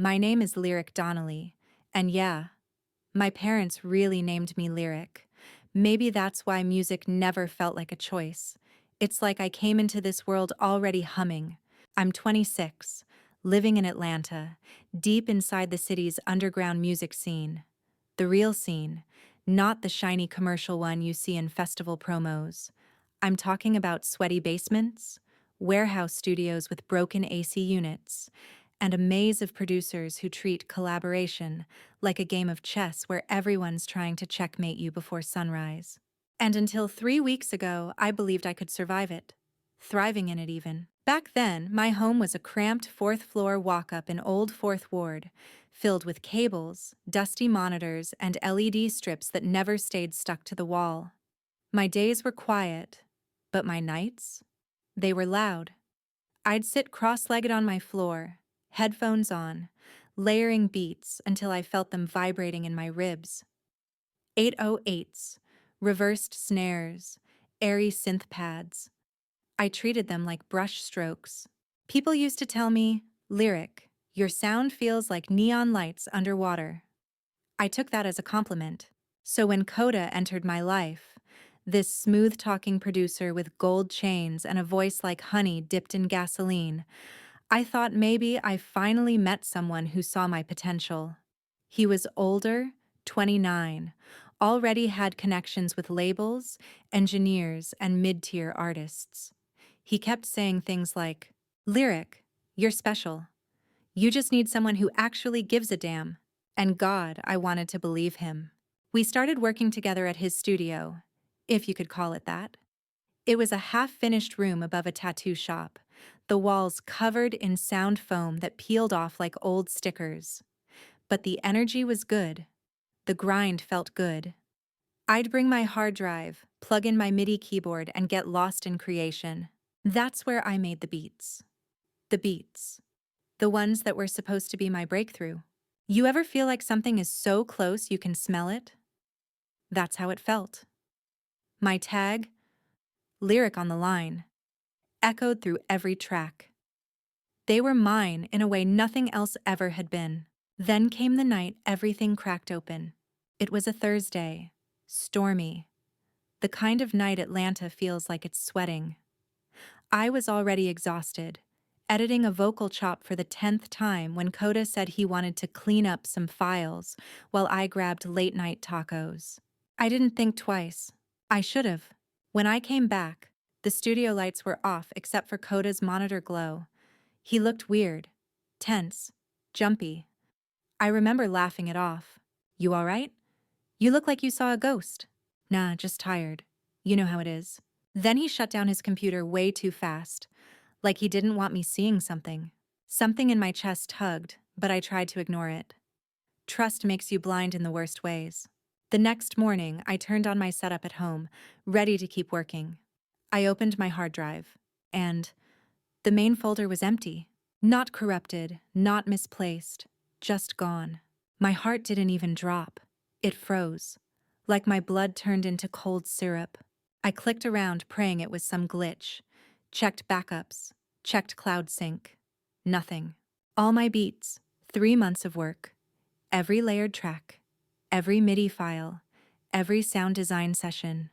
My name is Lyric Donnelly, and yeah, my parents really named me Lyric. Maybe that's why music never felt like a choice. It's like I came into this world already humming. I'm 26, living in Atlanta, deep inside the city's underground music scene. The real scene, not the shiny commercial one you see in festival promos. I'm talking about sweaty basements, warehouse studios with broken AC units, and a maze of producers who treat collaboration like a game of chess where everyone's trying to checkmate you before sunrise. And until 3 weeks ago, I believed I could survive it. Thriving in it, even. Back then, my home was a cramped fourth-floor walk-up in Old Fourth Ward, filled with cables, dusty monitors, and LED strips that never stayed stuck to the wall. My days were quiet, but my nights? They were loud. I'd sit cross-legged on my floor, headphones on, layering beats until I felt them vibrating in my ribs. 808s, reversed snares, airy synth pads. I treated them like brush strokes. People used to tell me, "Lyric, your sound feels like neon lights underwater." I took that as a compliment. So when Coda entered my life, this smooth-talking producer with gold chains and a voice like honey dipped in gasoline, I thought maybe I finally met someone who saw my potential. He was older, 29, already had connections with labels, engineers, and mid-tier artists. He kept saying things like, "Lyric, you're special. You just need someone who actually gives a damn." And God, I wanted to believe him. We started working together at his studio, if you could call it that. It was a half-finished room above a tattoo shop, the walls covered in sound foam that peeled off like old stickers. But the energy was good. The grind felt good. I'd bring my hard drive, plug in my MIDI keyboard, and get lost in creation. That's where I made the beats. The beats. The ones that were supposed to be my breakthrough. You ever feel like something is so close you can smell it? That's how it felt. My tag, Lyric on the line, echoed through every track. They were mine in a way nothing else ever had been. Then came the night everything cracked open. It was a Thursday, stormy, the kind of night Atlanta feels like it's sweating. I was already exhausted, editing a vocal chop for the 10th time when Coda said he wanted to clean up some files while I grabbed late-night tacos. I didn't think twice. I should have. When I came back, the studio lights were off except for Coda's monitor glow. He looked weird, tense, jumpy. I remember laughing it off. "You all right? You look like you saw a ghost." "Nah, just tired. You know how it is." Then he shut down his computer way too fast, like he didn't want me seeing something. Something in my chest tugged, but I tried to ignore it. Trust makes you blind in the worst ways. The next morning, I turned on my setup at home, ready to keep working. I opened my hard drive, and the main folder was empty. Not corrupted, not misplaced, just gone. My heart didn't even drop. It froze, like my blood turned into cold syrup. I clicked around praying it was some glitch, checked backups, checked cloud sync. Nothing. All my beats, 3 months of work, every layered track, every MIDI file, every sound design session,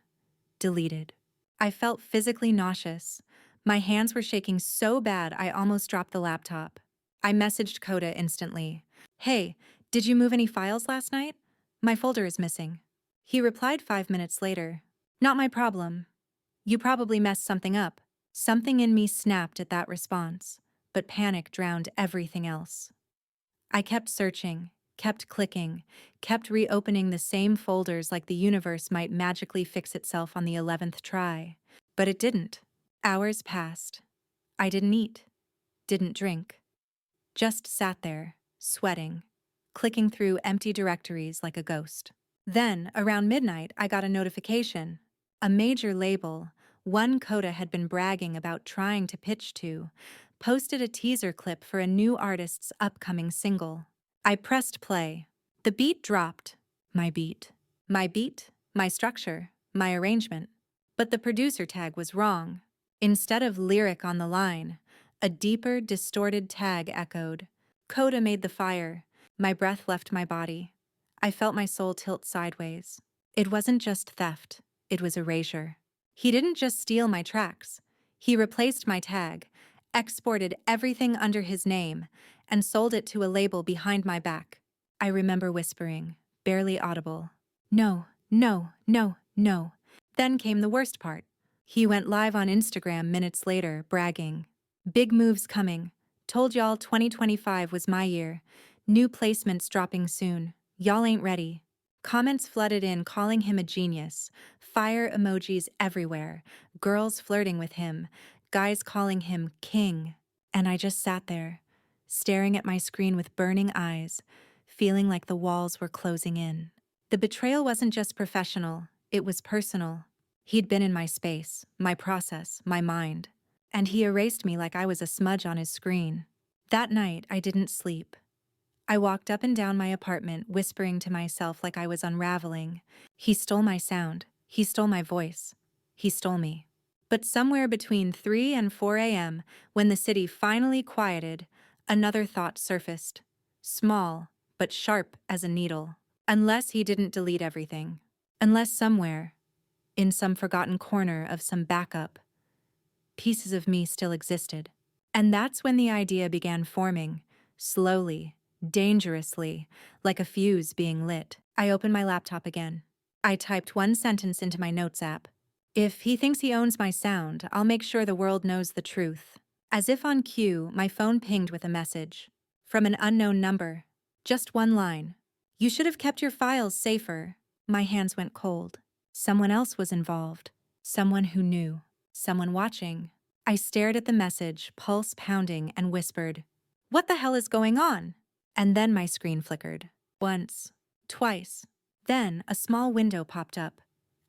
deleted. I felt physically nauseous. My hands were shaking so bad I almost dropped the laptop. I messaged Coda instantly. "Hey, did you move any files last night? My folder is missing." He replied 5 minutes later. "Not my problem. You probably messed something up." Something in me snapped at that response, but panic drowned everything else. I kept searching, kept clicking, kept reopening the same folders like the universe might magically fix itself on the 11th try. But it didn't. Hours passed. I didn't eat, didn't drink. Just sat there, sweating, clicking through empty directories like a ghost. Then, around midnight, I got a notification. A major label, one Coda had been bragging about trying to pitch to, posted a teaser clip for a new artist's upcoming single. I pressed play. The beat dropped. My beat. My beat, my structure, my arrangement. But the producer tag was wrong. Instead of Lyric on the line, a deeper, distorted tag echoed. Coda made the fire. My breath left my body. I felt my soul tilt sideways. It wasn't just theft, it was erasure. He didn't just steal my tracks. He replaced my tag, exported everything under his name, and sold it to a label behind my back. I remember whispering, barely audible, "No, no, no, no." Then came the worst part. He went live on Instagram minutes later, bragging, "Big moves coming. Told y'all 2025 was my year. New placements dropping soon. Y'all ain't ready." Comments flooded in calling him a genius, fire emojis everywhere, girls flirting with him, guys calling him king. And I just sat there, staring at my screen with burning eyes, feeling like the walls were closing in. The betrayal wasn't just professional, it was personal. He'd been in my space, my process, my mind, and he erased me like I was a smudge on his screen. That night, I didn't sleep. I walked up and down my apartment, whispering to myself like I was unraveling. He stole my sound. He stole my voice. He stole me. But somewhere between 3 and 4 a.m., when the city finally quieted, another thought surfaced. Small, but sharp as a needle. Unless he didn't delete everything. Unless somewhere, in some forgotten corner of some backup, pieces of me still existed. And that's when the idea began forming, slowly, dangerously, like a fuse being lit. I opened my laptop again. I typed one sentence into my notes app. "If he thinks he owns my sound, I'll make sure the world knows the truth." As if on cue, my phone pinged with a message. From an unknown number. Just one line. "You should have kept your files safer." My hands went cold. Someone else was involved. Someone who knew. Someone watching. I stared at the message, pulse pounding, and whispered, "What the hell is going on?" And then my screen flickered. Once. Twice. Then a small window popped up.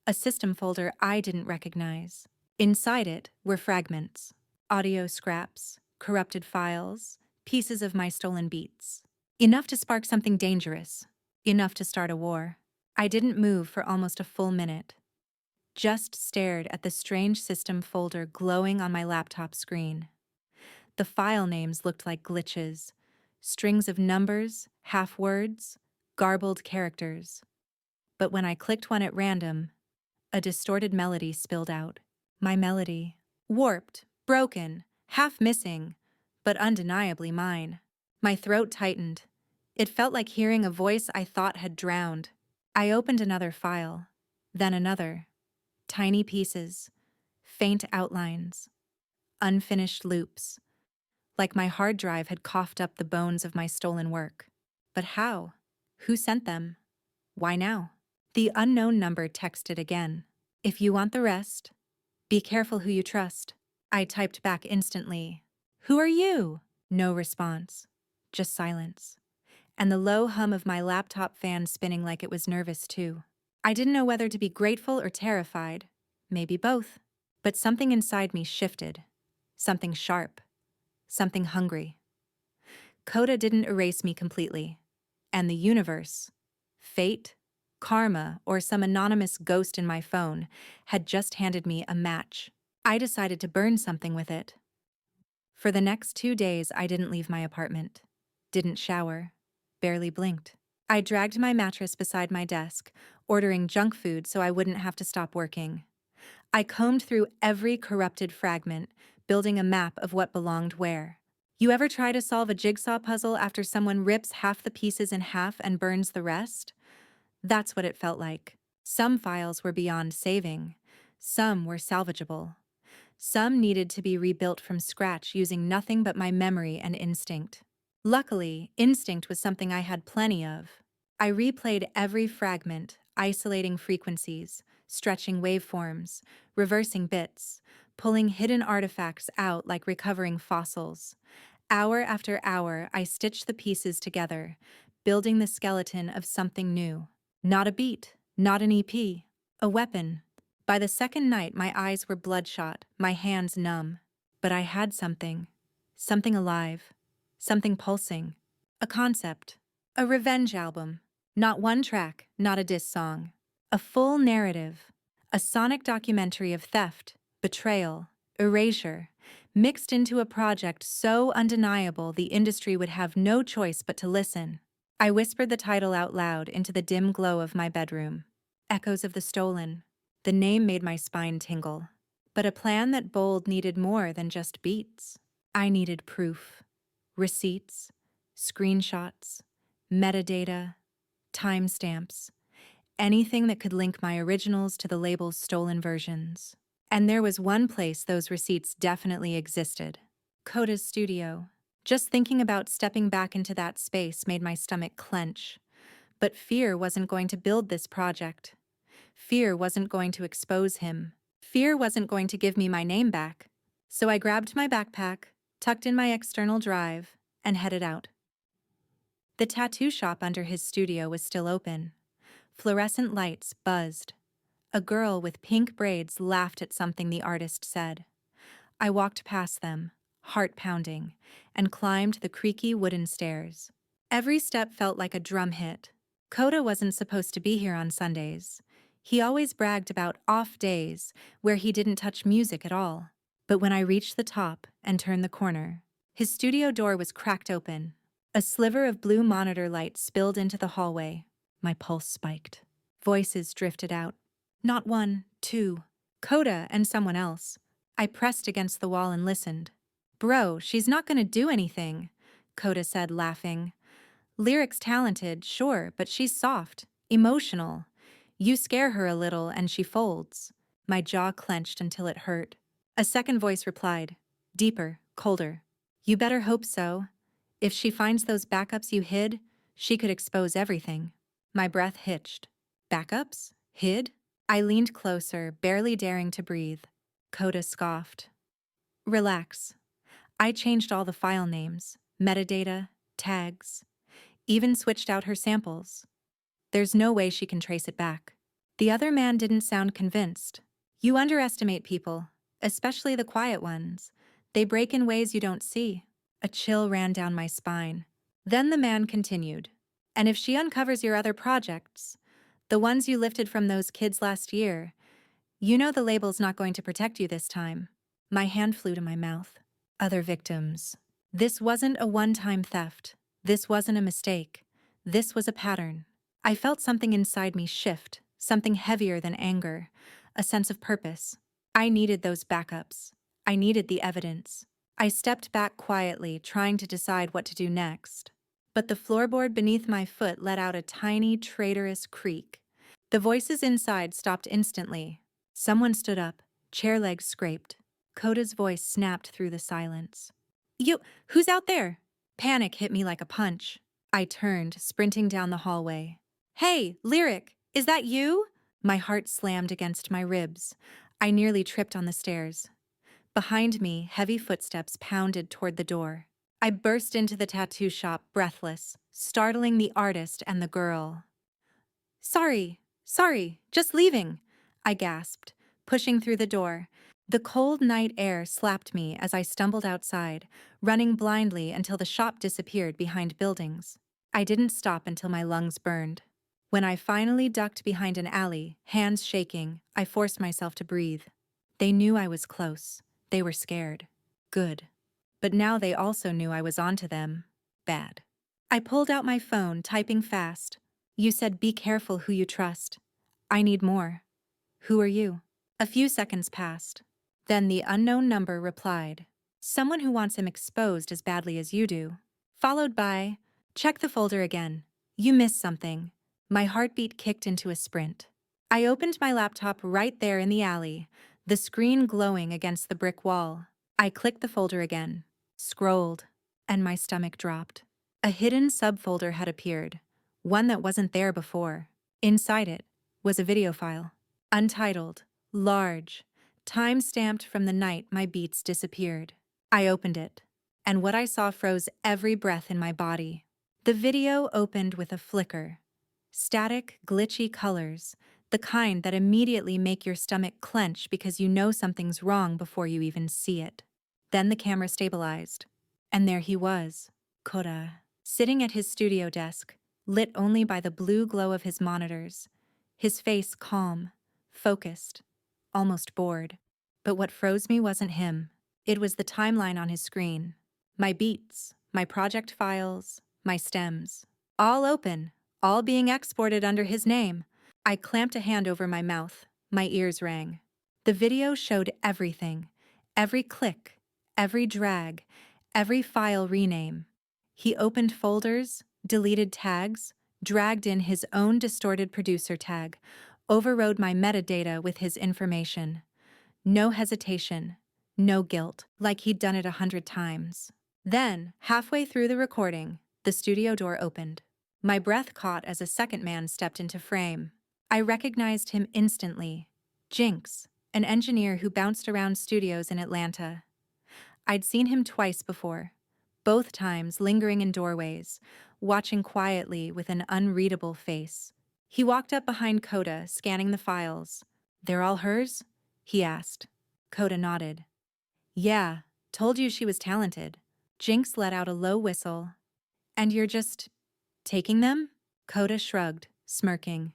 A system folder I didn't recognize. Inside it were fragments. Audio scraps, corrupted files, pieces of my stolen beats. Enough to spark something dangerous. Enough to start a war. I didn't move for almost a full minute. Just stared at the strange system folder glowing on my laptop screen. The file names looked like glitches. Strings of numbers, half-words, garbled characters. But when I clicked one at random, a distorted melody spilled out. My melody. Warped, broken, half missing, but undeniably mine. My throat tightened. It felt like hearing a voice I thought had drowned. I opened another file, then another. Tiny pieces, faint outlines, unfinished loops, like my hard drive had coughed up the bones of my stolen work. But how? Who sent them? Why now? The unknown number texted again. "If you want the rest, be careful who you trust." I typed back instantly. "Who are you?" No response, just silence. And the low hum of my laptop fan spinning like it was nervous too. I didn't know whether to be grateful or terrified, maybe both. But something inside me shifted. Something sharp. Something hungry. Coda didn't erase me completely. And the universe, fate, karma, or some anonymous ghost in my phone had just handed me a match. I decided to burn something with it. For the next 2 days, I didn't leave my apartment. Didn't shower. Barely blinked. I dragged my mattress beside my desk, ordering junk food so I wouldn't have to stop working. I combed through every corrupted fragment, building a map of what belonged where. You ever try to solve a jigsaw puzzle after someone rips half the pieces in half and burns the rest? That's what it felt like. Some files were beyond saving. Some were salvageable. Some needed to be rebuilt from scratch using nothing but my memory and instinct. Luckily, instinct was something I had plenty of. I replayed every fragment, isolating frequencies, stretching waveforms, reversing bits, pulling hidden artifacts out like recovering fossils. Hour after hour, I stitched the pieces together, building the skeleton of something new. Not a beat, not an EP, a weapon. By the second night, my eyes were bloodshot, my hands numb. But I had something. Something alive. Something pulsing. A concept. A revenge album. Not one track, not a diss song. A full narrative. A sonic documentary of theft, betrayal, erasure, mixed into a project so undeniable the industry would have no choice but to listen. I whispered the title out loud into the dim glow of my bedroom. Echoes of the Stolen. The name made my spine tingle. But a plan that bold needed more than just beats. I needed proof. Receipts, screenshots, metadata, timestamps, anything that could link my originals to the label's stolen versions. And there was one place those receipts definitely existed. Coda's studio. Just thinking about stepping back into that space made my stomach clench. But fear wasn't going to build this project. Fear wasn't going to expose him. Fear wasn't going to give me my name back. So I grabbed my backpack, tucked in my external drive, and headed out. The tattoo shop under his studio was still open. Fluorescent lights buzzed. A girl with pink braids laughed at something the artist said. I walked past them, heart pounding, and climbed the creaky wooden stairs. Every step felt like a drum hit. Coda wasn't supposed to be here on Sundays. He always bragged about off days where he didn't touch music at all. But when I reached the top and turned the corner, his studio door was cracked open. A sliver of blue monitor light spilled into the hallway. My pulse spiked. Voices drifted out. Not one, two. Coda and someone else. I pressed against the wall and listened. Bro, she's not gonna do anything, Coda said, laughing. Lyric's talented, sure, but she's soft, emotional. You scare her a little and she folds. My jaw clenched until it hurt. A second voice replied, deeper, colder. You better hope so. If she finds those backups you hid, she could expose everything. My breath hitched. Backups? Hid? I leaned closer, barely daring to breathe. Coda scoffed. Relax. I changed all the file names, metadata, tags, even switched out her samples. There's no way she can trace it back. The other man didn't sound convinced. You underestimate people, especially the quiet ones. They break in ways you don't see. A chill ran down my spine. Then the man continued. And if she uncovers your other projects, the ones you lifted from those kids last year, you know the label's not going to protect you this time. My hand flew to my mouth. Other victims. This wasn't a one-time theft. This wasn't a mistake. This was a pattern. I felt something inside me shift, something heavier than anger, a sense of purpose. I needed those backups. I needed the evidence. I stepped back quietly, trying to decide what to do next. But the floorboard beneath my foot let out a tiny, traitorous creak. The voices inside stopped instantly. Someone stood up, chair legs scraped. Coda's voice snapped through the silence. Who's out there? Panic hit me like a punch. I turned, sprinting down the hallway. Hey, Lyric, is that you? My heart slammed against my ribs. I nearly tripped on the stairs. Behind me, heavy footsteps pounded toward the door. I burst into the tattoo shop, breathless, startling the artist and the girl. Sorry, just leaving, I gasped, pushing through the door. The cold night air slapped me as I stumbled outside, running blindly until the shop disappeared behind buildings. I didn't stop until my lungs burned. When I finally ducked behind an alley, hands shaking, I forced myself to breathe. They knew I was close. They were scared. Good. But now they also knew I was onto them. Bad. I pulled out my phone, typing fast. You said be careful who you trust. I need more. Who are you? A few seconds passed. Then the unknown number replied, someone who wants him exposed as badly as you do. Followed by, check the folder again. You missed something. My heartbeat kicked into a sprint. I opened my laptop right there in the alley, the screen glowing against the brick wall. I clicked the folder again, scrolled, and my stomach dropped. A hidden subfolder had appeared, one that wasn't there before. Inside it was a video file, untitled, large, time-stamped from the night my beats disappeared. I opened it, and what I saw froze every breath in my body. The video opened with a flicker. Static, glitchy colors, the kind that immediately make your stomach clench because you know something's wrong before you even see it. Then the camera stabilized, and there he was, Coda, sitting at his studio desk, lit only by the blue glow of his monitors, his face calm, focused, almost bored. But what froze me wasn't him. It was the timeline on his screen. My beats, my project files, my stems. All open, all being exported under his name. I clamped a hand over my mouth. My ears rang. The video showed everything. Every click, every drag, every file rename. He opened folders, deleted tags, dragged in his own distorted producer tag, overrode my metadata with his information. No hesitation, no guilt, like he'd done it 100 times. Then, halfway through the recording, the studio door opened. My breath caught as a second man stepped into frame. I recognized him instantly. Jinx, an engineer who bounced around studios in Atlanta. I'd seen him twice before, both times lingering in doorways, watching quietly with an unreadable face. He walked up behind Coda, scanning the files. "They're all hers?" he asked. Coda nodded. "Yeah, told you she was talented." Jinx let out a low whistle. "And you're just taking them?" Coda shrugged, smirking.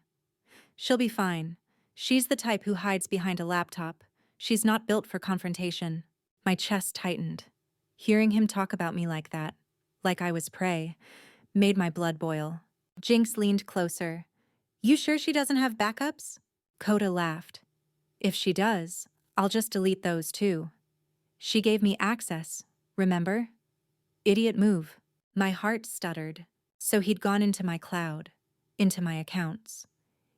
"She'll be fine. She's the type who hides behind a laptop. She's not built for confrontation." My chest tightened. Hearing him talk about me like that, like I was prey, made my blood boil. Jinx leaned closer. "You sure she doesn't have backups?" Coda laughed. "If she does, I'll just delete those too. She gave me access, remember? Idiot move." My heart stuttered. So he'd gone into my cloud, into my accounts.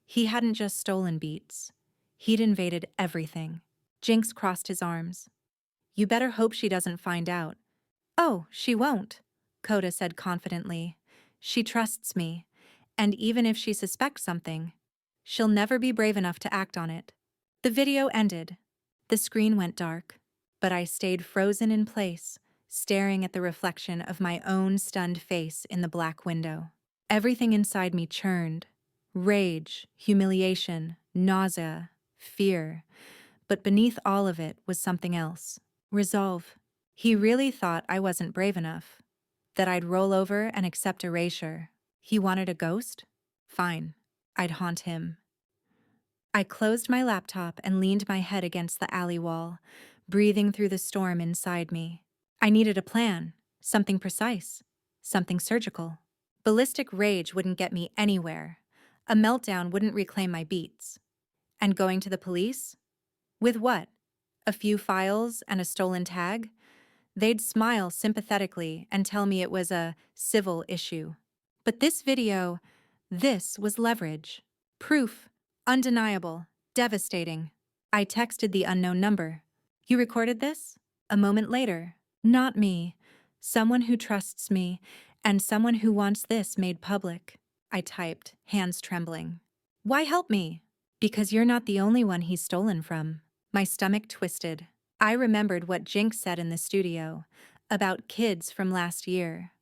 He hadn't just stolen beats. He'd invaded everything. Jinx crossed his arms. "You better hope she doesn't find out." "Oh, she won't," Coda said confidently. "She trusts me, and even if she suspects something, she'll never be brave enough to act on it." The video ended. The screen went dark, but I stayed frozen in place, staring at the reflection of my own stunned face in the black window. Everything inside me churned. Rage, humiliation, nausea, fear. But beneath all of it was something else. Resolve. He really thought I wasn't brave enough. That I'd roll over and accept erasure. He wanted a ghost? Fine. I'd haunt him. I closed my laptop and leaned my head against the alley wall, breathing through the storm inside me. I needed a plan, something precise, something surgical. Ballistic rage wouldn't get me anywhere. A meltdown wouldn't reclaim my beats. And going to the police? With what? A few files and a stolen tag? They'd smile sympathetically and tell me it was a civil issue. But this video, this was leverage. Proof, undeniable, devastating. I texted the unknown number. "You recorded this?" A moment later, "Not me. Someone who trusts me, and someone who wants this made public." I typed, hands trembling. "Why help me?" "Because you're not the only one he's stolen from." My stomach twisted. I remembered what Jinx said in the studio, about kids from last year,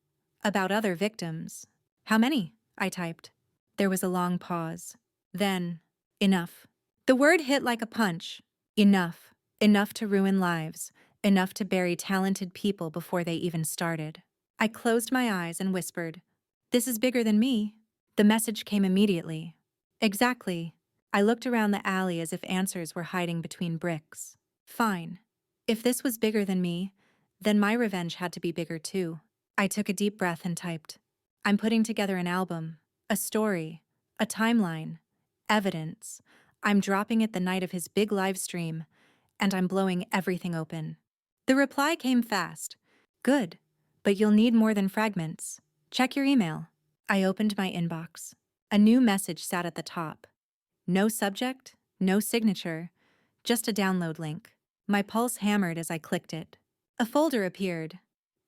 about other victims. "How many?" I typed. There was a long pause. Then, enough. The word hit like a punch. Enough. Enough to ruin lives. Enough to bury talented people before they even started. I closed my eyes and whispered, "This is bigger than me." The message came immediately. Exactly. I looked around the alley as if answers were hiding between bricks. Fine. If this was bigger than me, then my revenge had to be bigger too. I took a deep breath and typed, "I'm putting together an album, a story, a timeline, evidence. I'm dropping it the night of his big live stream, and I'm blowing everything open." The reply came fast. "Good, but you'll need more than fragments. Check your email." I opened my inbox. A new message sat at the top. No subject, no signature, just a download link. My pulse hammered as I clicked it. A folder appeared.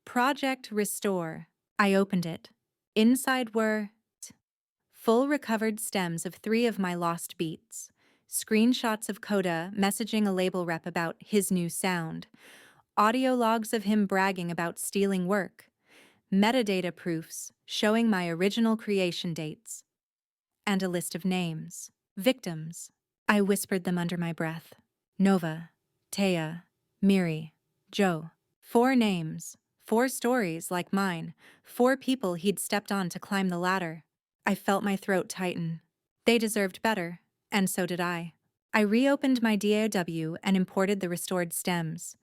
Project Restore. I opened it. Inside were full recovered stems of 3 of my lost beats, screenshots of Coda messaging a label rep about his new sound, audio logs of him bragging about stealing work, metadata proofs showing my original creation dates, and a list of names. Victims. I whispered them under my breath. Nova, Taya, Miri, Joe. 4 names, 4 stories like mine, 4 people he'd stepped on to climb the ladder. I felt my throat tighten. They deserved better, and so did I. I reopened my DAW and imported the restored stems.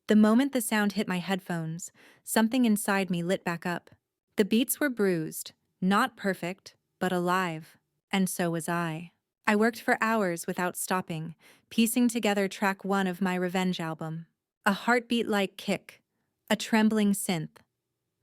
The moment the sound hit my headphones, something inside me lit back up. The beats were bruised, not perfect, but alive. And so was I. I worked for hours without stopping, piecing together track 1 of my Revenge album. A heartbeat-like kick, a trembling synth.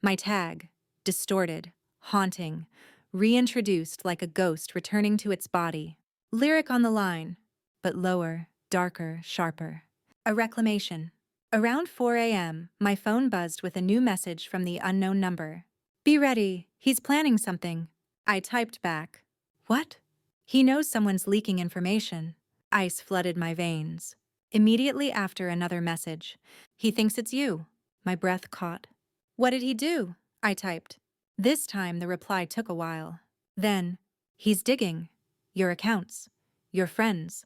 My tag, distorted, haunting, reintroduced like a ghost returning to its body. Lyric on the line, but lower, darker, sharper. A reclamation. Around 4 a.m., my phone buzzed with a new message from the unknown number. "Be ready, he's planning something." I typed back. "What?" "He knows someone's leaking information." Ice flooded my veins. Immediately after, another message. "He thinks it's you." My breath caught. "What did he do?" I typed. This time the reply took a while. Then, "He's digging. Your accounts. Your friends.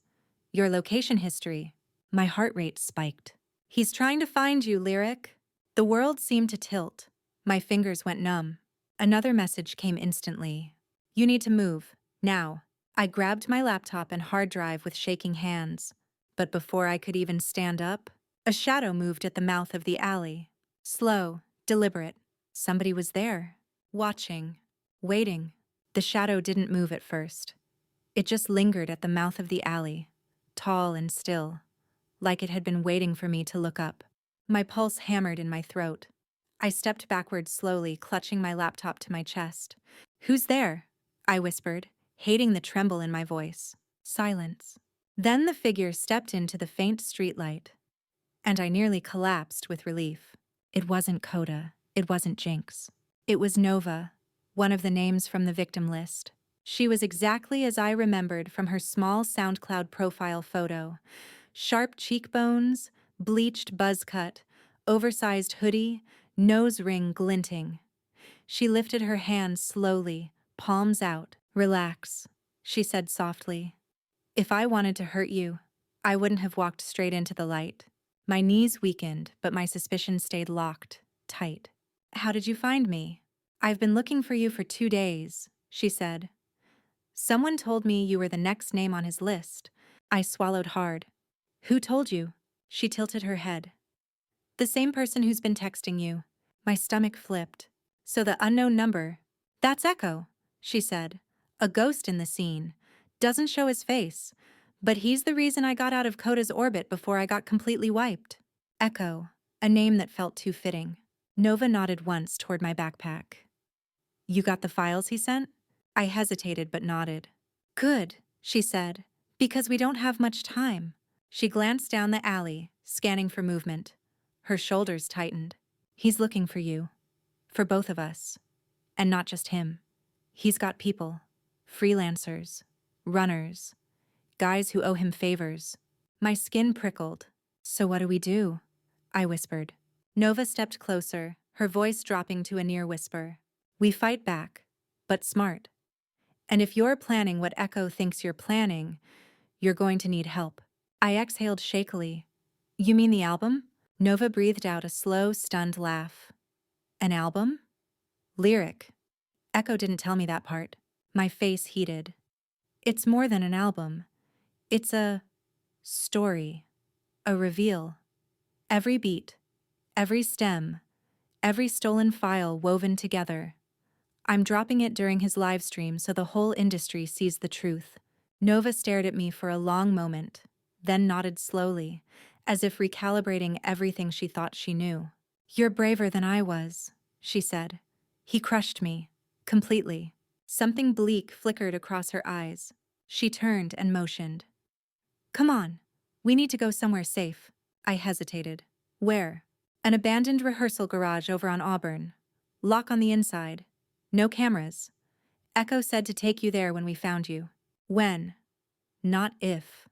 Your location history." My heart rate spiked. "He's trying to find you, Lyric." The world seemed to tilt. My fingers went numb. Another message came instantly. "You need to move. Now." I grabbed my laptop and hard drive with shaking hands. But before I could even stand up, a shadow moved at the mouth of the alley. Slow, deliberate. Somebody was there. Watching. Waiting. The shadow didn't move at first. It just lingered at the mouth of the alley, tall and still, like it had been waiting for me to look up. My pulse hammered in my throat. I stepped backward slowly, clutching my laptop to my chest. "Who's there?" I whispered, hating the tremble in my voice. Silence. Then the figure stepped into the faint streetlight, and I nearly collapsed with relief. It wasn't Coda. It wasn't Jinx. It was Nova, one of the names from the victim list. She was exactly as I remembered from her small SoundCloud profile photo. Sharp cheekbones, bleached buzz cut, oversized hoodie, nose ring glinting. She lifted her hands slowly, palms out. "Relax," she said softly. "If I wanted to hurt you, I wouldn't have walked straight into the light." My knees weakened, but my suspicion stayed locked, tight. "How did you find me?" "I've been looking for you for 2 days," she said. "Someone told me you were the next name on his list." I swallowed hard. "Who told you?" She tilted her head. "The same person who's been texting you." My stomach flipped. "So the unknown number—" "That's Echo," she said. "A ghost in the scene. Doesn't show his face. But he's the reason I got out of Coda's orbit before I got completely wiped." Echo, a name that felt too fitting. Nova nodded once toward my backpack. "You got the files he sent?" I hesitated but nodded. "Good," she said, "because we don't have much time." She glanced down the alley, scanning for movement. Her shoulders tightened. "He's looking for you. For both of us. And not just him. He's got people. Freelancers. Runners. Guys who owe him favors." My skin prickled. "So what do we do?" I whispered. Nova stepped closer, her voice dropping to a near whisper. "We fight back, but smart. And if you're planning what Echo thinks you're planning, you're going to need help." I exhaled shakily. "You mean the album?" Nova breathed out a slow, stunned laugh. "An album?" "Lyric. Echo didn't tell me that part." My face heated. "It's more than an album. It's a story. A reveal. Every beat, every stem, every stolen file woven together. I'm dropping it during his live stream so the whole industry sees the truth." Nova stared at me for a long moment, then nodded slowly, as if recalibrating everything she thought she knew. "You're braver than I was," she said. "He crushed me. Completely." Something bleak flickered across her eyes. She turned and motioned. "Come on. We need to go somewhere safe." I hesitated. "Where?" "An abandoned rehearsal garage over on Auburn. Lock on the inside. No cameras. Echo said to take you there when we found you." When, not if.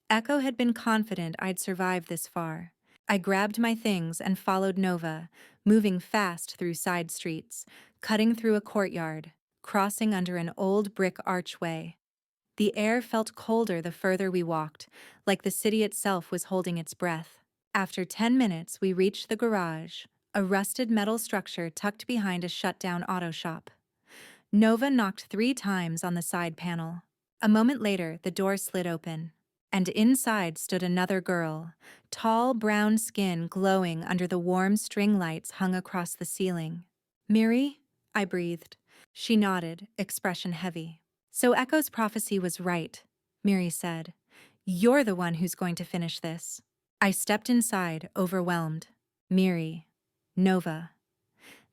Echo had been confident I'd survived this far. I grabbed my things and followed Nova, moving fast through side streets, cutting through a courtyard, crossing under an old brick archway. The air felt colder the further we walked, like the city itself was holding its breath. After 10 minutes, we reached the garage, a rusted metal structure tucked behind a shut-down auto shop. Nova knocked 3 times on the side panel. A moment later, the door slid open, and inside stood another girl, tall brown skin glowing under the warm string lights hung across the ceiling. "Miri?" I breathed. She nodded, expression heavy. "So Echo's prophecy was right," Miri said. "You're the one who's going to finish this." I stepped inside, overwhelmed. Miri, Nova.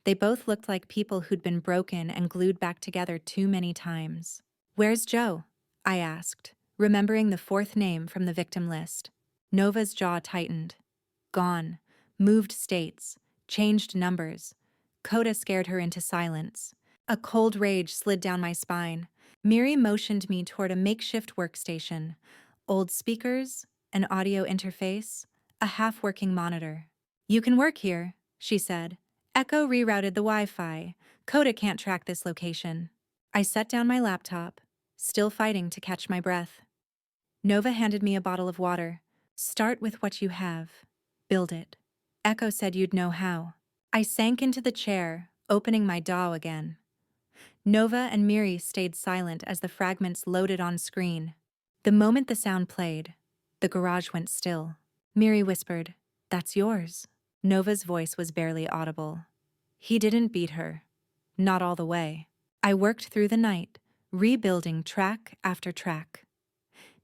They both looked like people who'd been broken and glued back together too many times. "Where's Joe?" I asked, remembering the fourth name from the victim list. Nova's jaw tightened. "Gone. Moved states. Changed numbers." Coda scared her into silence. A cold rage slid down my spine. Miri motioned me toward a makeshift workstation. Old speakers, an audio interface, a half-working monitor. "You can work here," she said. "Echo rerouted the Wi-Fi. Coda can't track this location." I set down my laptop, still fighting to catch my breath. Nova handed me a bottle of water. "Start with what you have. Build it. Echo said you'd know how." I sank into the chair, opening my DAW again. Nova and Miri stayed silent as the fragments loaded on screen. The moment the sound played, the garage went still. Miri whispered, "That's yours." Nova's voice was barely audible. He didn't beat her. Not all the way. I worked through the night, rebuilding track after track.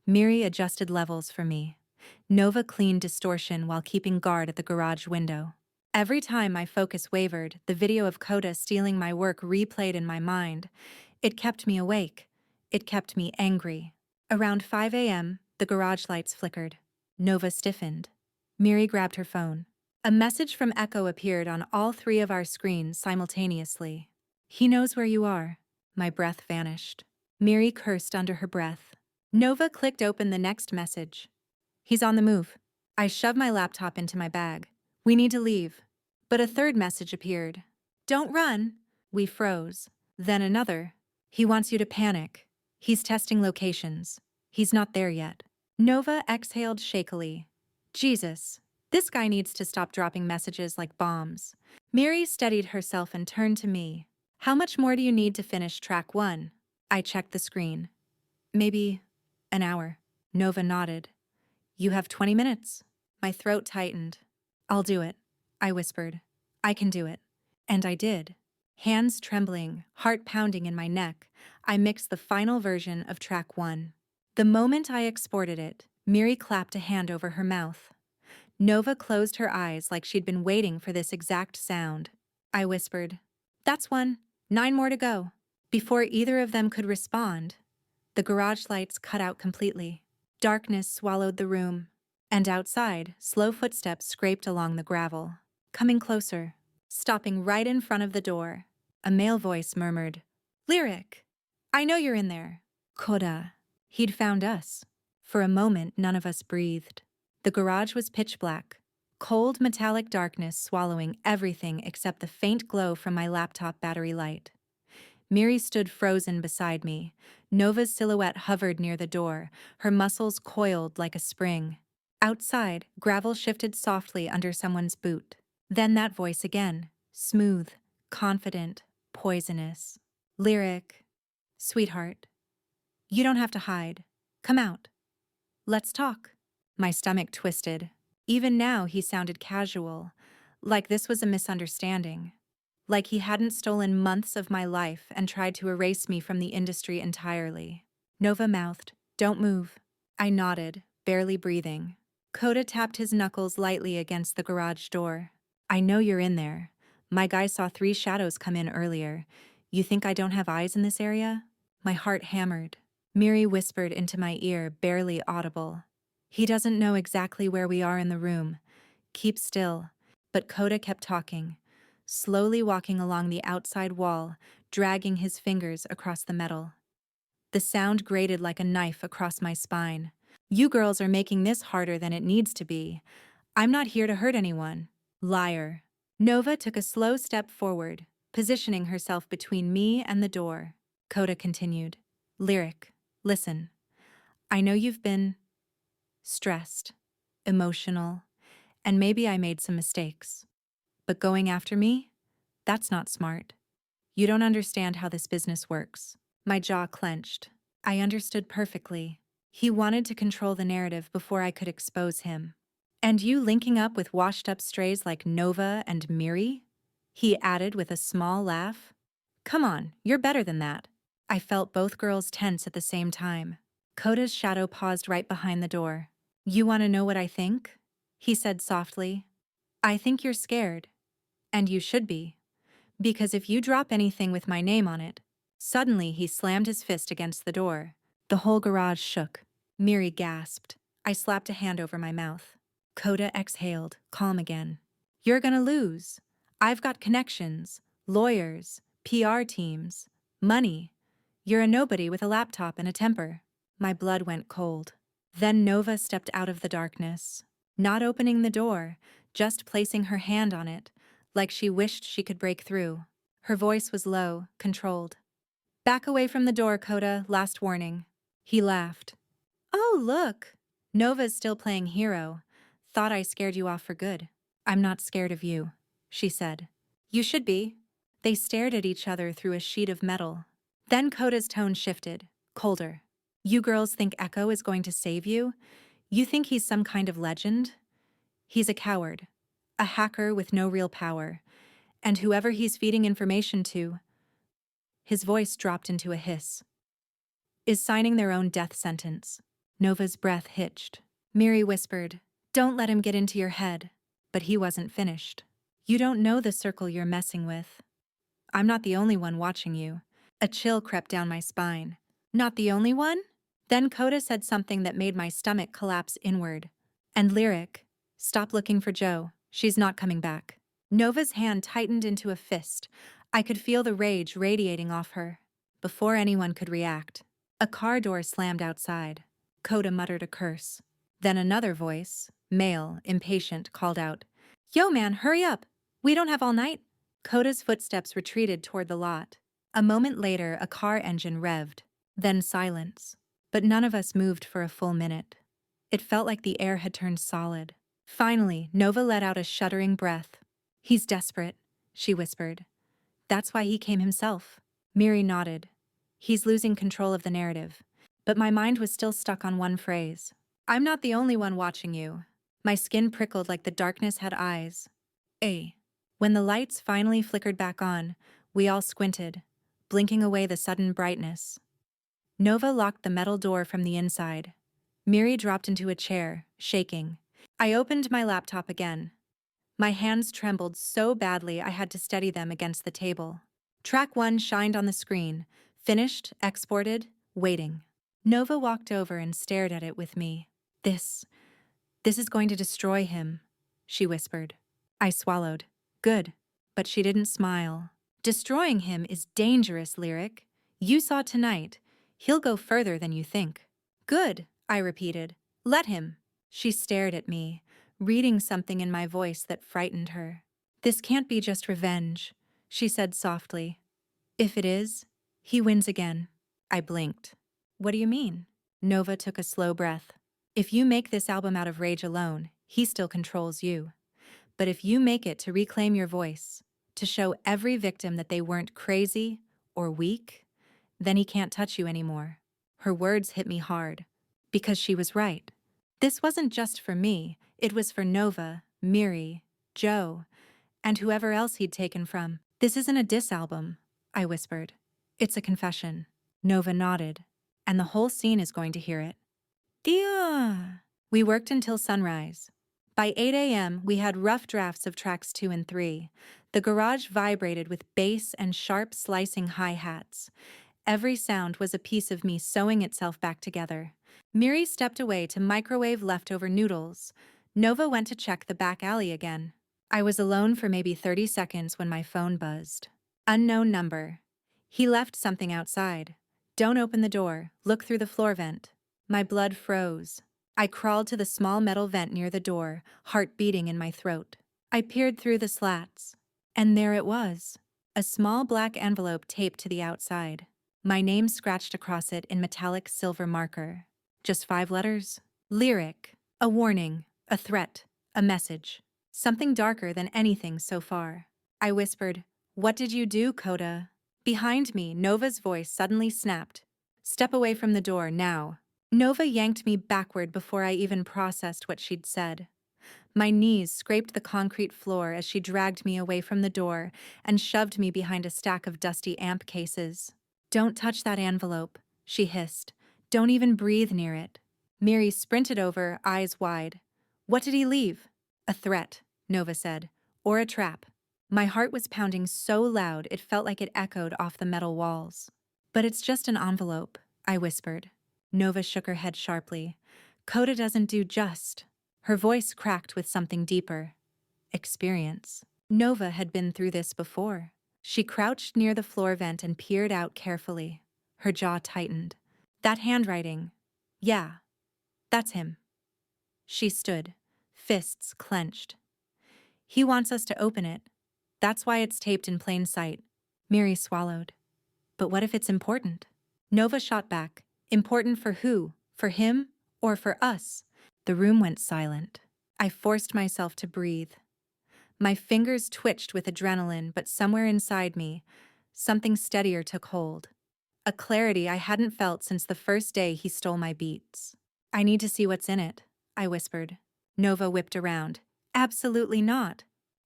Miri adjusted levels for me. Nova cleaned distortion while keeping guard at the garage window. Every time my focus wavered, the video of Coda stealing my work replayed in my mind. It kept me awake. It kept me angry. Around 5 a.m., the garage lights flickered. Nova stiffened. Miri grabbed her phone. A message from Echo appeared on all three of our screens simultaneously. "He knows where you are." My breath vanished. Miri cursed under her breath. Nova clicked open the next message. "He's on the move." I shoved my laptop into my bag. "We need to leave." But a third message appeared. "Don't run." We froze. Then another. "He wants you to panic. He's testing locations. He's not there yet." Nova exhaled shakily. "Jesus. This guy needs to stop dropping messages like bombs." Miri steadied herself and turned to me. "How much more do you need to finish track 1? I checked the screen. "Maybe an hour." Nova nodded. "You have 20 minutes. My throat tightened. "I'll do it," I whispered. "I can do it." And I did. Hands trembling, heart pounding in my neck, I mixed the final version of track 1. The moment I exported it, Miri clapped a hand over her mouth. Nova closed her eyes like she'd been waiting for this exact sound. I whispered, "That's 1. 9 more to go." Before either of them could respond, the garage lights cut out completely. Darkness swallowed the room. And outside, slow footsteps scraped along the gravel. Coming closer, stopping right in front of the door. A male voice murmured, "Lyric! I know you're in there." Coda. He'd found us. For a moment, none of us breathed. The garage was pitch black, cold metallic darkness swallowing everything except the faint glow from my laptop battery light. Miri stood frozen beside me. Nova's silhouette hovered near the door, her muscles coiled like a spring. Outside, gravel shifted softly under someone's boot. Then that voice again, smooth, confident, poisonous. "Lyric, sweetheart, you don't have to hide. Come out. Let's talk." My stomach twisted. Even now he sounded casual, like this was a misunderstanding. Like he hadn't stolen months of my life and tried to erase me from the industry entirely. Nova mouthed, "Don't move." I nodded, barely breathing. Coda tapped his knuckles lightly against the garage door. "I know you're in there. My guy saw 3 shadows come in earlier. You think I don't have eyes in this area?" My heart hammered. Miri whispered into my ear, barely audible. "He doesn't know exactly where we are in the room. Keep still." But Coda kept talking, slowly walking along the outside wall, dragging his fingers across the metal. The sound grated like a knife across my spine. "You girls are making this harder than it needs to be. I'm not here to hurt anyone." Liar. Nova took a slow step forward, positioning herself between me and the door. Coda continued, "Lyric, listen. I know you've been stressed, emotional, and maybe I made some mistakes. But going after me? That's not smart. You don't understand how this business works." My jaw clenched. I understood perfectly. He wanted to control the narrative before I could expose him. And you linking up with washed-up strays like Nova and Miri? He added with a small laugh. Come on, you're better than that. I felt both girls tense at the same time. Koda's shadow paused right behind the door. You want to know what I think? He said softly. I think you're scared. And you should be. Because if you drop anything with my name on it. Suddenly he slammed his fist against the door. The whole garage shook. Miri gasped. I slapped a hand over my mouth. Koda exhaled, calm again. You're gonna lose. I've got connections, lawyers, PR teams, money. You're a nobody with a laptop and a temper. My blood went cold. Then Nova stepped out of the darkness. Not opening the door, just placing her hand on it, like she wished she could break through. Her voice was low, controlled. Back away from the door, Koda, last warning. He laughed. Oh, look. Nova's still playing hero. Thought I scared you off for good. I'm not scared of you, she said. You should be. They stared at each other through a sheet of metal. Then Koda's tone shifted, colder. You girls think Echo is going to save you? You think he's some kind of legend? He's a coward, a hacker with no real power, and whoever he's feeding information to, his voice dropped into a hiss, is signing their own death sentence. Nova's breath hitched. Miri whispered, Don't let him get into your head. But he wasn't finished. You don't know the circle you're messing with. I'm not the only one watching you. A chill crept down my spine. Not the only one? Then Koda said something that made my stomach collapse inward. And Lyric, stop looking for Joe. She's not coming back. Nova's hand tightened into a fist. I could feel the rage radiating off her. Before anyone could react, a car door slammed outside. Koda muttered a curse. Then another voice, male, impatient, called out, Yo man, hurry up! We don't have all night. Koda's footsteps retreated toward the lot. A moment later, a car engine revved. Then silence. But none of us moved for a full minute. It felt like the air had turned solid. Finally, Nova let out a shuddering breath. He's desperate, she whispered. That's why he came himself. Miri nodded. He's losing control of the narrative. But my mind was still stuck on one phrase. I'm not the only one watching you. My skin prickled like the darkness had eyes. When the lights finally flickered back on, we all squinted, blinking away the sudden brightness. Nova locked the metal door from the inside. Miri dropped into a chair, shaking. I opened my laptop again. My hands trembled so badly I had to steady them against the table. Track 1 shined on the screen, finished, exported, waiting. Nova walked over and stared at it with me. This is going to destroy him, she whispered. I swallowed. Good. But she didn't smile. Destroying him is dangerous, Lyric. You saw tonight. He'll go further than you think. Good, I repeated. Let him. She stared at me, reading something in my voice that frightened her. This can't be just revenge, she said softly. If it is, he wins again. I blinked. What do you mean? Nova took a slow breath. If you make this album out of rage alone, he still controls you. But if you make it to reclaim your voice, to show every victim that they weren't crazy or weak, then he can't touch you anymore. Her words hit me hard, because she was right. This wasn't just for me, it was for Nova, Miri, Joe, and whoever else he'd taken from. This isn't a diss album, I whispered. It's a confession. Nova nodded, and the whole scene is going to hear it. Dear. We worked until sunrise. By 8 a.m., we had rough drafts of tracks 2 and 3. The garage vibrated with bass and sharp slicing hi-hats. Every sound was a piece of me sewing itself back together. Miri stepped away to microwave leftover noodles. Nova went to check the back alley again. I was alone for maybe 30 seconds when my phone buzzed. Unknown number. He left something outside. Don't open the door. Look through the floor vent. My blood froze. I crawled to the small metal vent near the door, heart beating in my throat. I peered through the slats. And there it was. A small black envelope taped to the outside. My name scratched across it in metallic silver marker. Just 5 letters. Lyric. A warning. A threat. A message. Something darker than anything so far. I whispered, What did you do, Koda? Behind me, Nova's voice suddenly snapped. Step away from the door, now. Nova yanked me backward before I even processed what she'd said. My knees scraped the concrete floor as she dragged me away from the door and shoved me behind a stack of dusty amp cases. "Don't touch that envelope," she hissed. "Don't even breathe near it." Miri sprinted over, eyes wide. "What did he leave?" "A threat," Nova said. "Or a trap." My heart was pounding so loud it felt like it echoed off the metal walls. "But it's just an envelope," I whispered. Nova shook her head sharply. "Coda doesn't do just." Her voice cracked with something deeper. Experience. Nova had been through this before. She crouched near the floor vent and peered out carefully. Her jaw tightened. "That handwriting. Yeah, that's him." She stood, fists clenched. "He wants us to open it. That's why it's taped in plain sight." Miri swallowed. "But what if it's important?" Nova shot back. "Important for who? For him? Or for us?" The room went silent. I forced myself to breathe. My fingers twitched with adrenaline, but somewhere inside me, something steadier took hold. A clarity I hadn't felt since the first day he stole my beats. "I need to see what's in it," I whispered. Nova whipped around. "Absolutely not.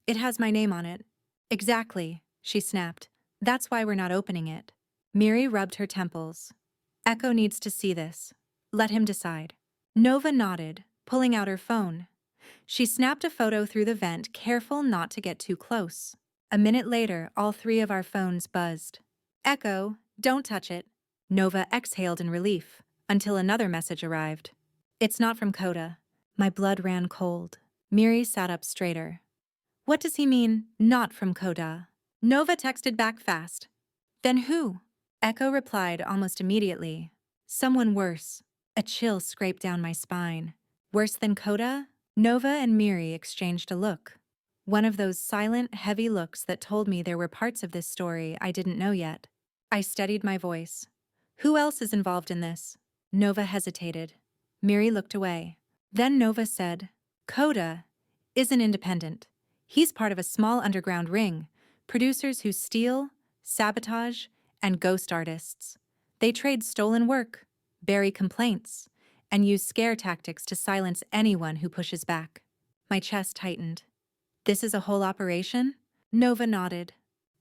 It has my name on it." "Exactly," she snapped. "That's why we're not opening it." Miri rubbed her temples. "Echo needs to see this. Let him decide." Nova nodded, pulling out her phone. She snapped a photo through the vent, careful not to get too close. A minute later, all three of our phones buzzed. "Echo, don't touch it." Nova exhaled in relief, until another message arrived. "It's not from Coda." My blood ran cold. Miri sat up straighter. "What does he mean, not from Coda?" Nova texted back fast. "Then who?" Echo replied almost immediately. "Someone worse." A chill scraped down my spine. "Worse than Coda?" Nova and Miri exchanged a look. One of those silent, heavy looks that told me there were parts of this story I didn't know yet. I steadied my voice. "Who else is involved in this?" Nova hesitated. Miri looked away. Then Nova said, "Coda isn't independent. He's part of a small underground ring, producers who steal, sabotage, and ghost artists. They trade stolen work, bury complaints, and use scare tactics to silence anyone who pushes back." My chest tightened. "This is a whole operation?" Nova nodded.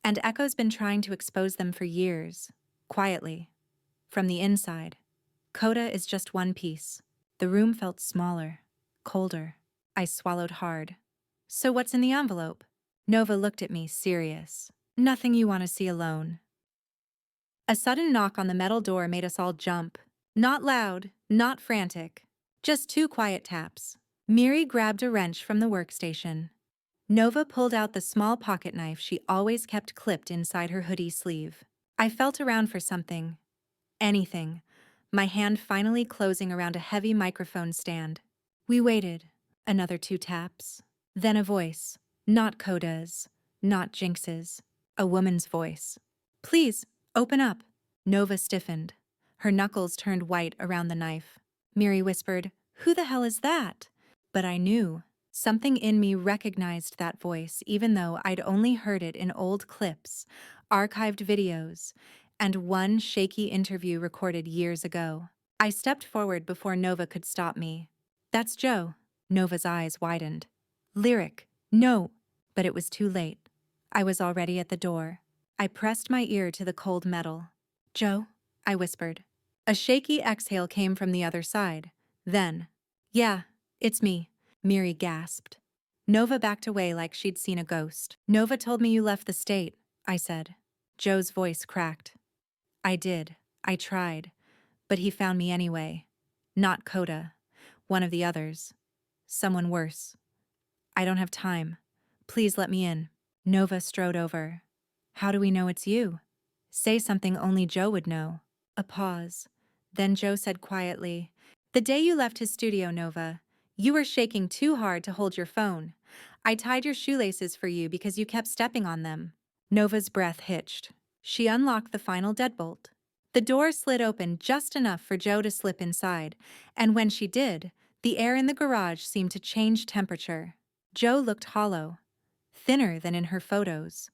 "And Echo's been trying to expose them for years, quietly, from the inside. Coda is just one piece." The room felt smaller, colder. I swallowed hard. "So what's in the envelope?" Nova looked at me, serious. "Nothing you want to see alone." A sudden knock on the metal door made us all jump. Not loud, not frantic. Just two quiet taps. Miri grabbed a wrench from the workstation. Nova pulled out the small pocket knife she always kept clipped inside her hoodie sleeve. I felt around for something. Anything. My hand finally closing around a heavy microphone stand. We waited. Another two taps. Then a voice. Not Coda's. Not Jinx's. A woman's voice. "Please, open up." Nova stiffened. Her knuckles turned white around the knife. Miri whispered, "Who the hell is that?" But I knew. Something in me recognized that voice, even though I'd only heard it in old clips, archived videos, and one shaky interview recorded years ago. I stepped forward before Nova could stop me. "That's Joe." Nova's eyes widened. "Lyric, no." But it was too late. I was already at the door. I pressed my ear to the cold metal. "Joe?" I whispered. A shaky exhale came from the other side. Then, "Yeah, it's me," Miri gasped. Nova backed away like she'd seen a ghost. "Nova told me you left the state," I said. Joe's voice cracked. "I did. I tried. But he found me anyway. Not Coda. One of the others. Someone worse. I don't have time. Please let me in." Nova strode over. "How do we know it's you?" "Say something only Joe would know." A pause. Then Joe said quietly, "The day you left his studio, Nova, you were shaking too hard to hold your phone. I tied your shoelaces for you because you kept stepping on them." Nova's breath hitched. She unlocked the final deadbolt. The door slid open just enough for Joe to slip inside, and when she did, the air in the garage seemed to change temperature. Joe looked hollow, thinner than in her photos.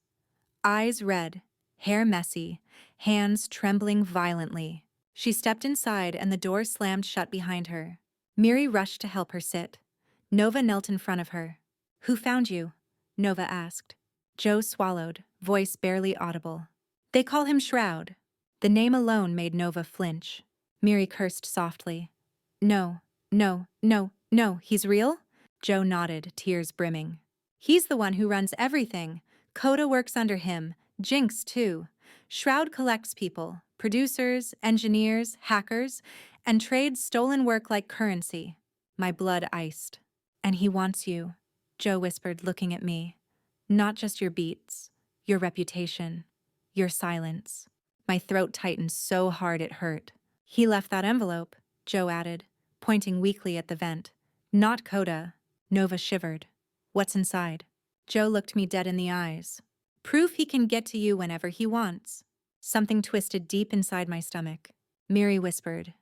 Eyes red, hair messy, hands trembling violently. She stepped inside and the door slammed shut behind her. Miri rushed to help her sit. Nova knelt in front of her. "Who found you?" Nova asked. Joe swallowed, voice barely audible. "They call him Shroud." The name alone made Nova flinch. Miri cursed softly. "No, no, no, no, he's real?" Joe nodded, tears brimming. "He's the one who runs everything. Coda works under him, Jinx too. Shroud collects people, producers, engineers, hackers, and trades stolen work like currency." My blood iced. "And he wants you," Joe whispered, looking at me. "Not just your beats, your reputation, your silence." My throat tightened so hard it hurt. "He left that envelope," Joe added, pointing weakly at the vent. "Not Coda." Nova shivered. "What's inside?" Joe looked me dead in the eyes. "Proof he can get to you whenever he wants." Something twisted deep inside my stomach. Miri whispered.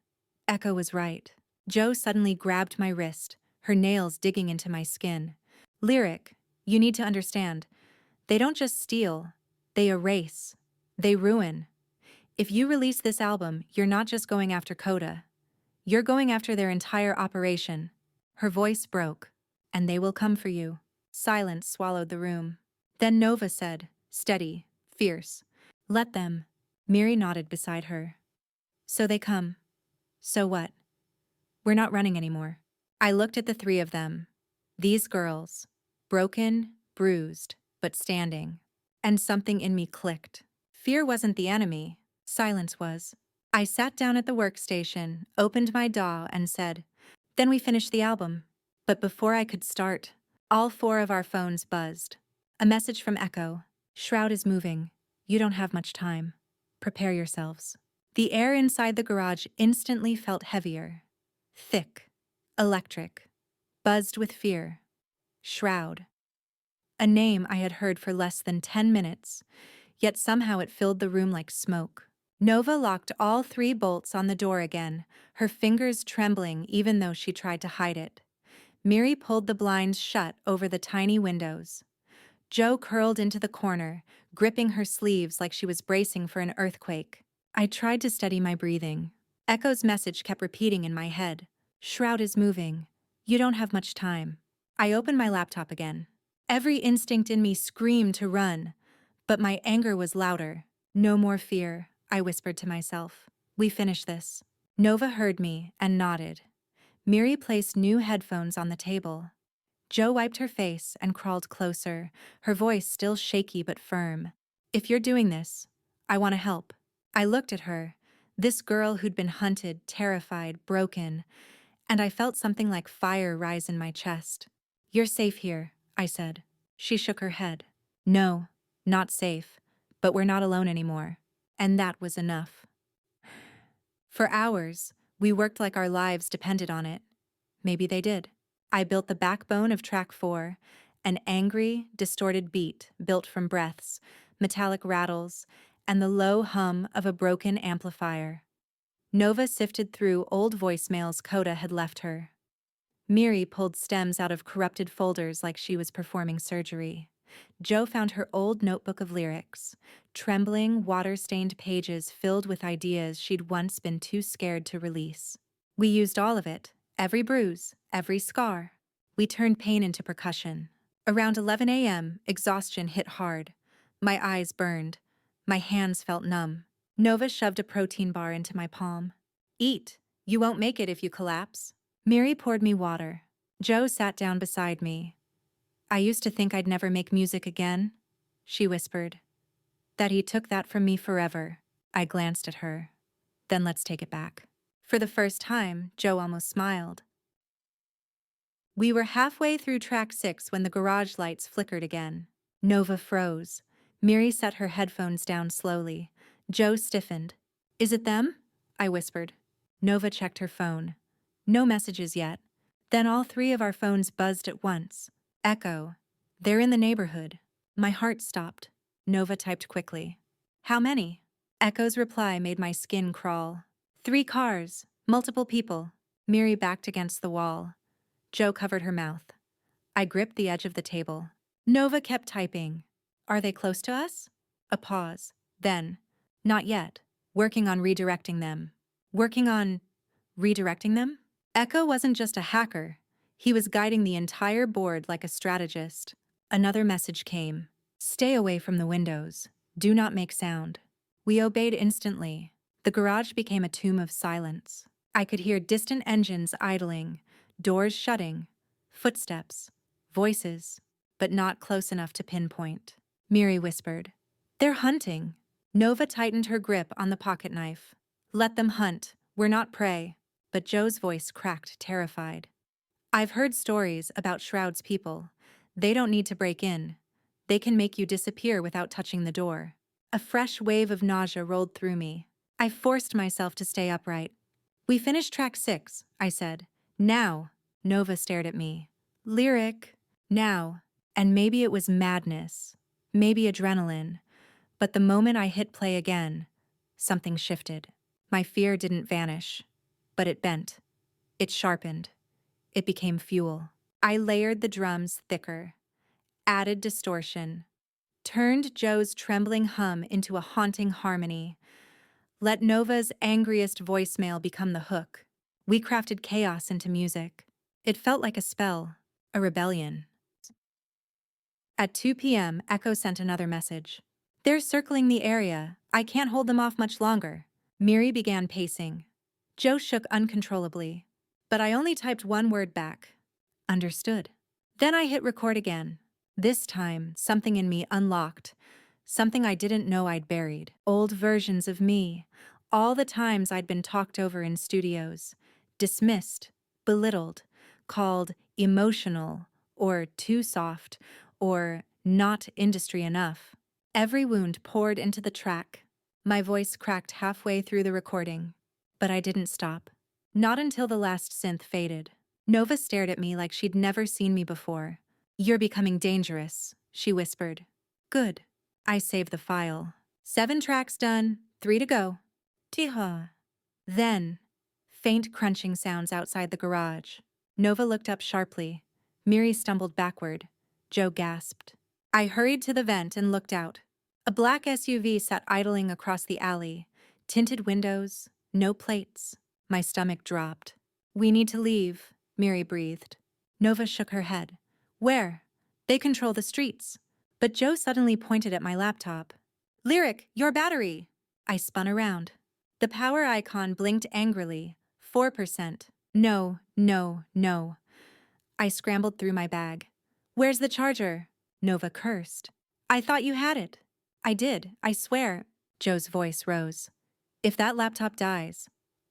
Echo was right. Joe suddenly grabbed my wrist, her nails digging into my skin. "Lyric, you need to understand. They don't just steal. They erase. They ruin. If you release this album, you're not just going after Coda. You're going after their entire operation." Her voice broke. "And they will come for you." Silence swallowed the room. Then Nova said, steady, fierce, "Let them." Miri nodded beside her. "So they come. So what? We're not running anymore." I looked at the three of them. These girls. Broken, bruised, but standing. And something in me clicked. Fear wasn't the enemy. Silence was. I sat down at the workstation, opened my DAW, and said, "Then we finish the album." But before I could start, all four of our phones buzzed. A message from Echo. "Shroud is moving. You don't have much time. Prepare yourselves." The air inside the garage instantly felt heavier. Thick. Electric. Buzzed with fear. Shroud. A name I had heard for less than 10 minutes, yet somehow it filled the room like smoke. Nova locked all 3 bolts on the door again, her fingers trembling even though she tried to hide it. Miri pulled the blinds shut over the tiny windows. Joe curled into the corner, gripping her sleeves like she was bracing for an earthquake. I tried to steady my breathing. Echo's message kept repeating in my head. "Shroud is moving. You don't have much time." I opened my laptop again. Every instinct in me screamed to run, but my anger was louder. "No more fear," I whispered to myself. "We finish this." Nova heard me and nodded. Miri placed new headphones on the table. Joe wiped her face and crawled closer, her voice still shaky but firm. "If you're doing this, I want to help." I looked at her, this girl who'd been hunted, terrified, broken, and I felt something like fire rise in my chest. "You're safe here," I said. She shook her head. "No, not safe, but we're not alone anymore." And that was enough. For hours, we worked like our lives depended on it. Maybe they did. I built the backbone of track 4, an angry, distorted beat built from breaths, metallic rattles, and the low hum of a broken amplifier. Nova sifted through old voicemails Coda had left her. Miri pulled stems out of corrupted folders like she was performing surgery. Joe found her old notebook of lyrics, trembling, water-stained pages filled with ideas she'd once been too scared to release. We used all of it, every bruise, every scar. We turned pain into percussion. Around 11 a.m., exhaustion hit hard. My eyes burned. My hands felt numb. Nova shoved a protein bar into my palm. "Eat. You won't make it if you collapse." Miri poured me water. Joe sat down beside me. "I used to think I'd never make music again," she whispered. "That he took that from me forever." I glanced at her. "Then let's take it back." For the first time, Joe almost smiled. We were halfway through track 6 when the garage lights flickered again. Nova froze. Miri set her headphones down slowly. Joe stiffened. "Is it them?" I whispered. Nova checked her phone. No messages yet. Then all 3 of our phones buzzed at once. Echo. "They're in the neighborhood." My heart stopped. Nova typed quickly. "How many?" Echo's reply made my skin crawl. 3 cars. Multiple people." Miri backed against the wall. Joe covered her mouth. I gripped the edge of the table. Nova kept typing. "Are they close to us?" A pause. Then, "Not yet. Working on redirecting them." Working on redirecting them? Echo wasn't just a hacker. He was guiding the entire board like a strategist. Another message came. Stay away from the windows. Do not make sound. We obeyed instantly. The garage became a tomb of silence. I could hear distant engines idling, doors shutting, footsteps, voices, but not close enough to pinpoint. Miri whispered, "They're hunting." Nova tightened her grip on the pocket knife. "Let them hunt. We're not prey." But Joe's voice cracked, terrified. "I've heard stories about Shroud's people. They don't need to break in. They can make you disappear without touching the door." A fresh wave of nausea rolled through me. I forced myself to stay upright. "We finished track 6, I said. "Now." Nova stared at me. "Lyric." "Now." And maybe it was madness. Maybe adrenaline. But the moment I hit play again, something shifted. My fear didn't vanish, but it bent. It sharpened. It became fuel. I layered the drums thicker, added distortion, turned Joe's trembling hum into a haunting harmony. Let Nova's angriest voicemail become the hook. We crafted chaos into music. It felt like a spell, a rebellion. At 2 p.m., Echo sent another message. "They're circling the area. I can't hold them off much longer." Miri began pacing. Joe shook uncontrollably, but I only typed one word back. "Understood." Then I hit record again. This time, something in me unlocked, something I didn't know I'd buried. Old versions of me, all the times I'd been talked over in studios, dismissed, belittled, called emotional, or too soft, or not industry enough. Every wound poured into the track. My voice cracked halfway through the recording, but I didn't stop. Not until the last synth faded. Nova stared at me like she'd never seen me before. "You're becoming dangerous," she whispered. "Good." I saved the file. 7 tracks done, 3 to go. Tee-haw. Then, faint crunching sounds outside the garage. Nova looked up sharply. Miri stumbled backward. Joe gasped. I hurried to the vent and looked out. A black SUV sat idling across the alley. Tinted windows, no plates. My stomach dropped. "We need to leave," Miri breathed. Nova shook her head. "Where?" "They control the streets." But Joe suddenly pointed at my laptop. "Lyric, your battery!" I spun around. The power icon blinked angrily. 4%. No, no, no. I scrambled through my bag. "Where's the charger?" Nova cursed. "I thought you had it." "I did, I swear." Joe's voice rose. "If that laptop dies,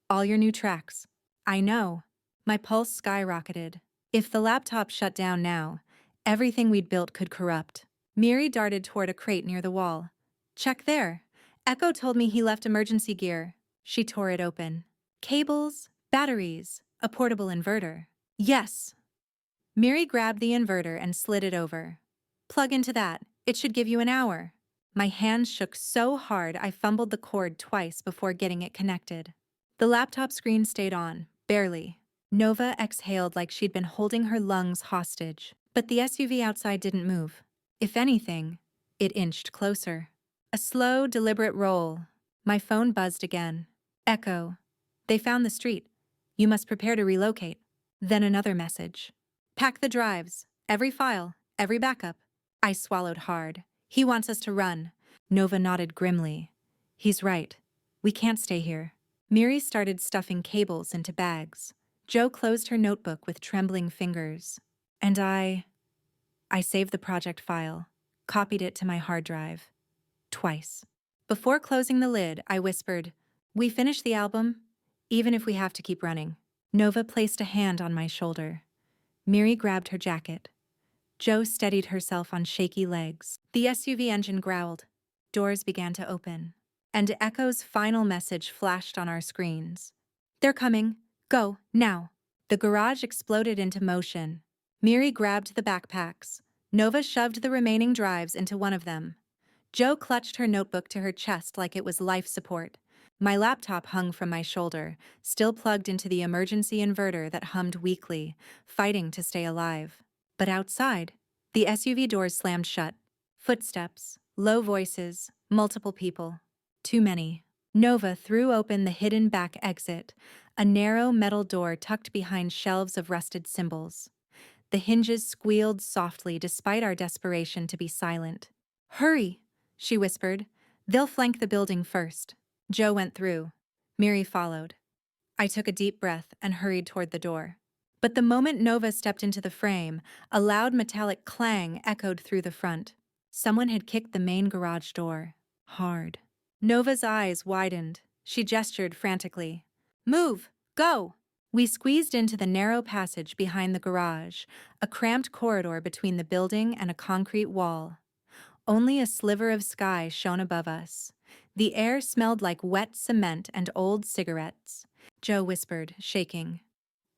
all your new tracks." "I know." My pulse skyrocketed. If the laptop shut down now, everything we'd built could corrupt. Miri darted toward a crate near the wall. "Check there. Echo told me he left emergency gear." She tore it open. "Cables, batteries, a portable inverter." "Yes." Miri grabbed the inverter and slid it over. "Plug into that. It should give you an hour." My hands shook so hard I fumbled the cord twice before getting it connected. The laptop screen stayed on, barely. Nova exhaled like she'd been holding her lungs hostage. But the SUV outside didn't move. If anything, it inched closer. A slow, deliberate roll. My phone buzzed again. "Echo. They found the street. You must prepare to relocate." Then another message. "Pack the drives. Every file. Every backup." I swallowed hard. "He wants us to run." Nova nodded grimly. "He's right. We can't stay here." Miri started stuffing cables into bags. Joe closed her notebook with trembling fingers. And I saved the project file, copied it to my hard drive. Twice. Before closing the lid, I whispered, "We finished the album, even if we have to keep running." Nova placed a hand on my shoulder. Miri grabbed her jacket. Joe steadied herself on shaky legs. The SUV engine growled. Doors began to open. And Echo's final message flashed on our screens. "They're coming. Go, now." The garage exploded into motion. Miri grabbed the backpacks. Nova shoved the remaining drives into one of them. Joe clutched her notebook to her chest like it was life support. My laptop hung from my shoulder, still plugged into the emergency inverter that hummed weakly, fighting to stay alive. But outside, the SUV doors slammed shut. Footsteps, low voices, multiple people. Too many. Nova threw open the hidden back exit, a narrow metal door tucked behind shelves of rusted symbols. The hinges squealed softly despite our desperation to be silent. "Hurry," she whispered. "They'll flank the building first." Joe went through. Miri followed. I took a deep breath and hurried toward the door. But the moment Nova stepped into the frame, a loud metallic clang echoed through the front. Someone had kicked the main garage door. Hard. Nova's eyes widened. She gestured frantically. "Move! Go!" We squeezed into the narrow passage behind the garage, a cramped corridor between the building and a concrete wall. Only a sliver of sky shone above us. The air smelled like wet cement and old cigarettes. Joe whispered, shaking.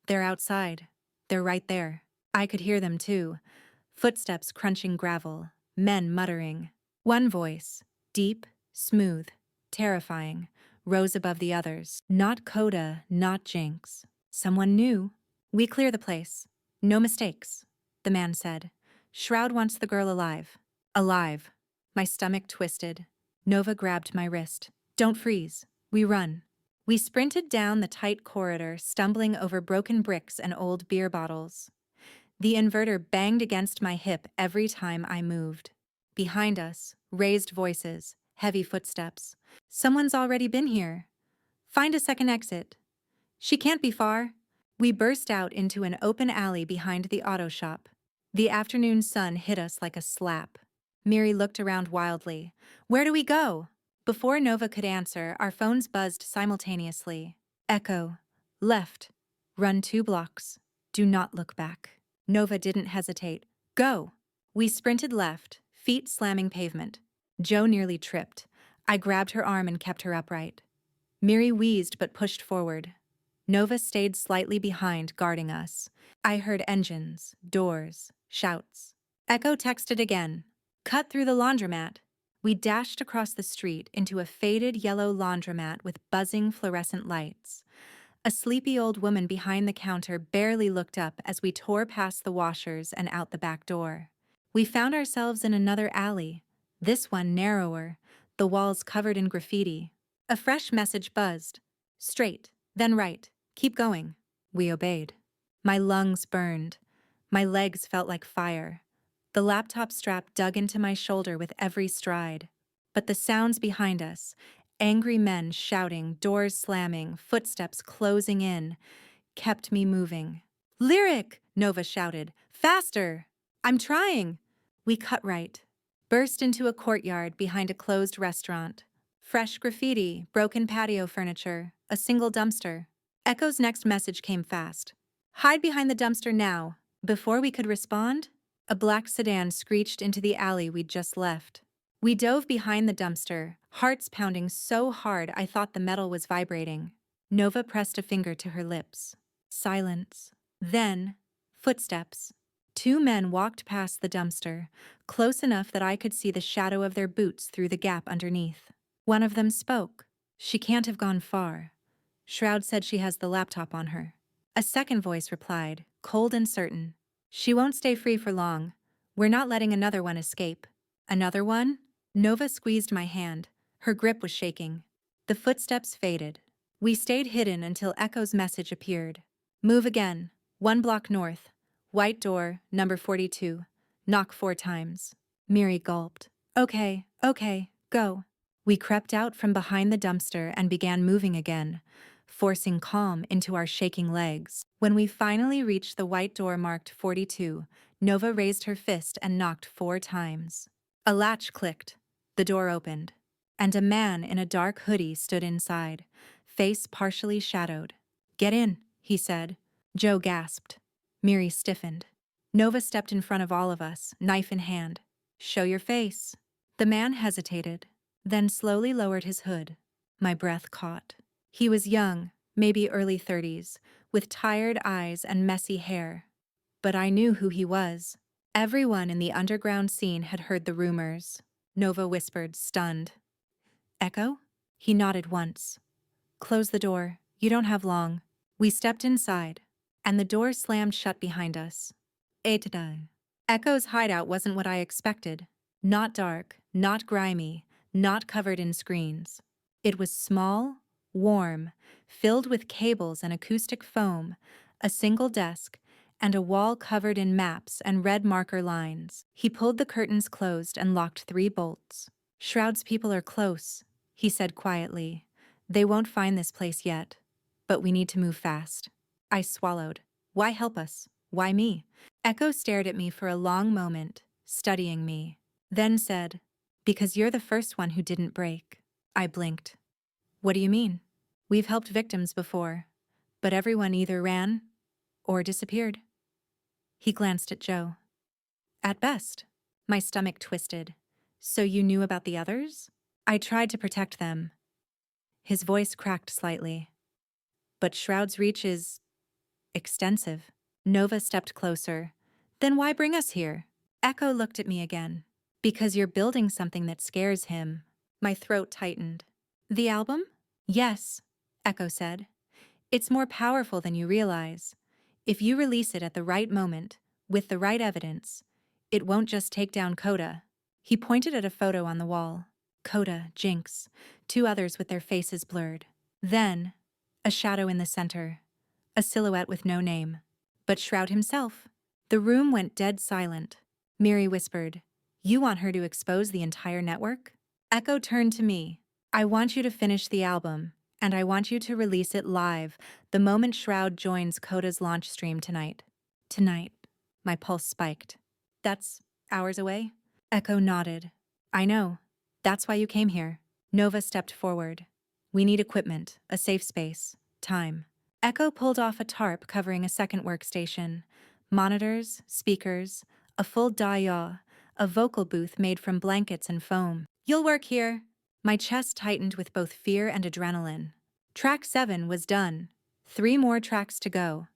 "They're outside. They're right there." I could hear them too. Footsteps crunching gravel, men muttering. One voice, deep, smooth, terrifying, rose above the others. Not Coda, not Jinx. Someone new. "We clear the place. No mistakes," the man said. "Shroud wants the girl alive." Alive. My stomach twisted. Nova grabbed my wrist. "Don't freeze. We run." We sprinted down the tight corridor, stumbling over broken bricks and old beer bottles. The inverter banged against my hip every time I moved. Behind us, raised voices, heavy footsteps. "Someone's already been here. Find a second exit." "She can't be far." We burst out into an open alley behind the auto shop. The afternoon sun hit us like a slap. Miri looked around wildly. "Where do we go?" Before Nova could answer, our phones buzzed simultaneously. Echo. "Left. Run 2 blocks. Do not look back." Nova didn't hesitate. "Go." We sprinted left, feet slamming pavement. Joe nearly tripped. I grabbed her arm and kept her upright. Miri wheezed but pushed forward. Nova stayed slightly behind, guarding us. I heard engines, doors, shouts. Echo texted again. "Cut through the laundromat." We dashed across the street into a faded yellow laundromat with buzzing fluorescent lights. A sleepy old woman behind the counter barely looked up as we tore past the washers and out the back door. We found ourselves in another alley, this one narrower, the walls covered in graffiti. A fresh message buzzed. "Straight, then right. Keep going." We obeyed. My lungs burned. My legs felt like fire. The laptop strap dug into my shoulder with every stride. But the sounds behind us, angry men shouting, doors slamming, footsteps closing in, kept me moving. "Lyric!" Nova shouted. "Faster!" "I'm trying!" We cut right. Burst into a courtyard behind a closed restaurant. Fresh graffiti, broken patio furniture, a single dumpster. Echo's next message came fast. "Hide behind the dumpster now." Before we could respond, a black sedan screeched into the alley we'd just left. We dove behind the dumpster, hearts pounding so hard I thought the metal was vibrating. Nova pressed a finger to her lips. Silence. Then, footsteps. 2 men walked past the dumpster, close enough that I could see the shadow of their boots through the gap underneath. One of them spoke. "She can't have gone far. Shroud said she has the laptop on her." A second voice replied, cold and certain. "She won't stay free for long. We're not letting another one escape." "Another one?" Nova squeezed my hand. Her grip was shaking. The footsteps faded. We stayed hidden until Echo's message appeared. "Move again. 1 block north. White door, number 42. Knock 4 times." Miri gulped. Okay, go." We crept out from behind the dumpster and began moving again, forcing calm into our shaking legs. When we finally reached the white door marked 42, Nova raised her fist and knocked 4 times. A latch clicked. The door opened, and a man in a dark hoodie stood inside, face partially shadowed. "Get in," he said. Joe gasped. Miri stiffened. Nova stepped in front of all of us, knife in hand. "Show your face." The man hesitated, then slowly lowered his hood. My breath caught. He was young, maybe early 30s, with tired eyes and messy hair. But I knew who he was. Everyone in the underground scene had heard the rumors. Nova whispered, stunned. "Echo?" He nodded once. "Close the door. You don't have long." We stepped inside, and the door slammed shut behind us. Etada. Echo's hideout wasn't what I expected. Not dark, not grimy, not covered in screens. It was small, warm, filled with cables and acoustic foam, a single desk, and a wall covered in maps and red marker lines. He pulled the curtains closed and locked 3 bolts. "Shroud's people are close," he said quietly. "They won't find this place yet, but we need to move fast." I swallowed. Why help us? Why me? Echo stared at me for a long moment, studying me, then said, "Because you're the first one who didn't break." I blinked. "What do you mean?" "We've helped victims before, but everyone either ran or disappeared." He glanced at Joe. "At best." My stomach twisted. "So you knew about the others?" "I tried to protect them." His voice cracked slightly. "But Shroud's reach is extensive." Nova stepped closer. "Then why bring us here?" Echo looked at me again. "Because you're building something that scares him." My throat tightened. "The album?" "Yes," Echo said. "It's more powerful than you realize. If you release it at the right moment, with the right evidence, it won't just take down Coda." He pointed at a photo on the wall. Coda, Jinx, 2 others with their faces blurred. Then, a shadow in the center, a silhouette with no name. But Shroud himself. The room went dead silent. Miri whispered, "You want her to expose the entire network?" Echo turned to me. "I want you to finish the album, and I want you to release it live the moment Shroud joins Coda's launch stream tonight." Tonight. My pulse spiked. "That's hours away?" Echo nodded. "I know. That's why you came here." Nova stepped forward. "We need equipment, a safe space, time." Echo pulled off a tarp covering a second workstation. Monitors, speakers, a full DAW, a vocal booth made from blankets and foam. "You'll work here." My chest tightened with both fear and adrenaline. Track 7 was done. 3 more tracks to go.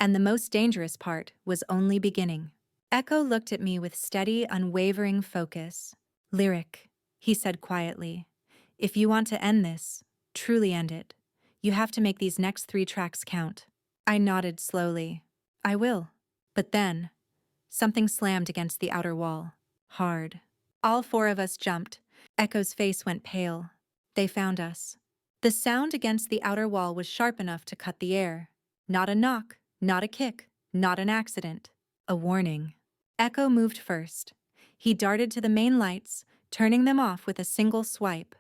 And the most dangerous part was only beginning. Echo looked at me with steady, unwavering focus. "Lyric," he said quietly. "If you want to end this, truly end it, you have to make these next 3 tracks count." I nodded slowly. "I will." But then, something slammed against the outer wall. Hard. All 4 of us jumped. Echo's face went pale. They found us. The sound against the outer wall was sharp enough to cut the air. Not a knock, not a kick, not an accident. A warning. Echo moved first. He darted to the main lights, turning them off with a single swipe.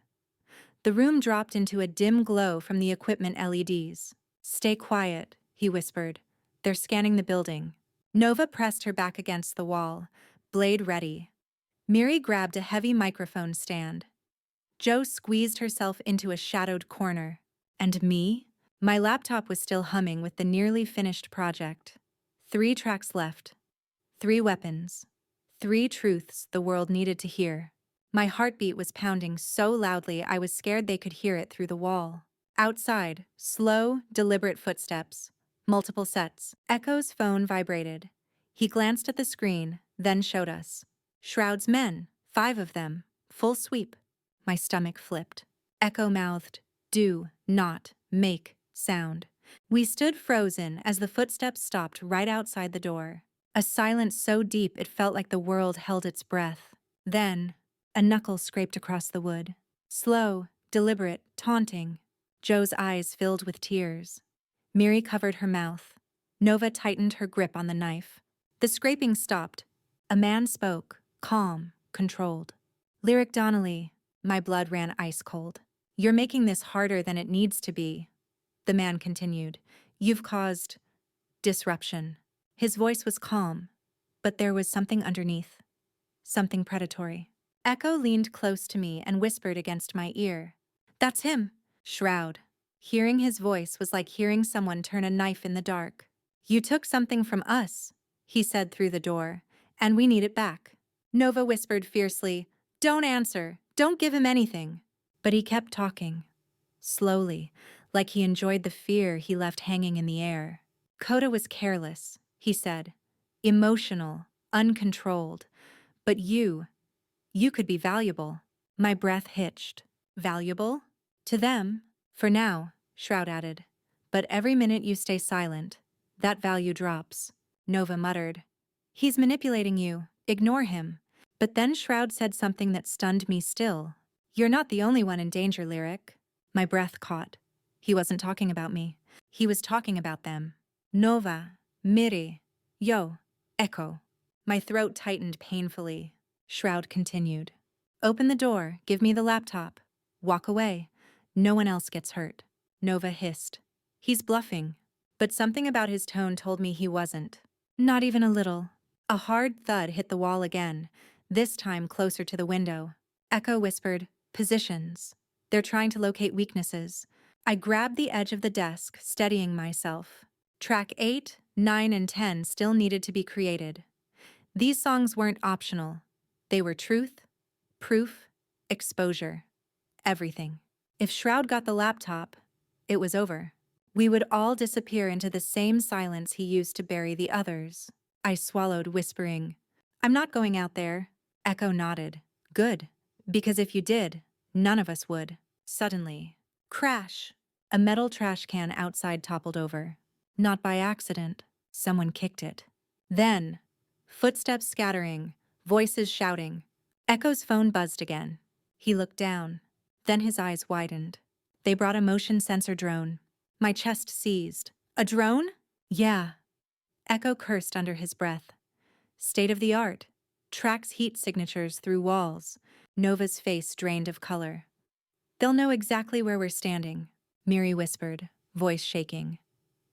The room dropped into a dim glow from the equipment LEDs. "Stay quiet," he whispered. "They're scanning the building." Nova pressed her back against the wall, blade ready. Miri grabbed a heavy microphone stand. Jo squeezed herself into a shadowed corner. And me? My laptop was still humming with the nearly finished project. 3 tracks left. 3 weapons. 3 truths the world needed to hear. My heartbeat was pounding so loudly I was scared they could hear it through the wall. Outside, slow, deliberate footsteps. Multiple sets. Echo's phone vibrated. He glanced at the screen, then showed us. Shroud's men, 5 of them, full sweep. My stomach flipped. Echo mouthed, "Do not make sound." We stood frozen as the footsteps stopped right outside the door. A silence so deep it felt like the world held its breath. Then, a knuckle scraped across the wood. Slow, deliberate, taunting. Jo's eyes filled with tears. Miri covered her mouth. Nova tightened her grip on the knife. The scraping stopped. A man spoke, calm, controlled. "Lyric Donnelly." My blood ran ice cold. "You're making this harder than it needs to be." The man continued. "You've caused disruption." His voice was calm, but there was something underneath. Something predatory. Echo leaned close to me and whispered against my ear. "That's him." Shroud. Hearing his voice was like hearing someone turn a knife in the dark. "You took something from us," he said through the door, "and we need it back." Nova whispered fiercely, "Don't answer. Don't give him anything." But he kept talking. Slowly, like he enjoyed the fear he left hanging in the air. "Coda was careless," he said. "Emotional, uncontrolled. But you could be valuable." My breath hitched. "Valuable?" "To them. For now," Shroud added. "But every minute you stay silent, that value drops." Nova muttered. "He's manipulating you. Ignore him." But then Shroud said something that stunned me still. "You're not the only one in danger, Lyric." My breath caught. He wasn't talking about me. He was talking about them. Nova, Miri, Yo, Echo. My throat tightened painfully. Shroud continued. Open the door, give me the laptop. Walk away. No one else gets hurt. Nova hissed. He's bluffing. But something about his tone told me he wasn't. Not even a little. A hard thud hit the wall again, this time closer to the window. Echo whispered, positions. They're trying to locate weaknesses. I grabbed the edge of the desk, steadying myself. Track 8, 9, and 10 still needed to be created. These songs weren't optional. They were truth, proof, exposure. Everything. If Shroud got the laptop, it was over. We would all disappear into the same silence he used to bury the others. I swallowed, whispering, I'm not going out there. Echo nodded. Good. Because if you did, none of us would. Suddenly, crash! A metal trash can outside toppled over. Not by accident. Someone kicked it. Then, footsteps scattering, voices shouting. Echo's phone buzzed again. He looked down. Then his eyes widened. They brought a motion sensor drone. My chest seized. A drone? Yeah. Echo cursed under his breath. State of the art. Tracks heat signatures through walls. Nova's face drained of color. They'll know exactly where we're standing, Miri whispered, voice shaking.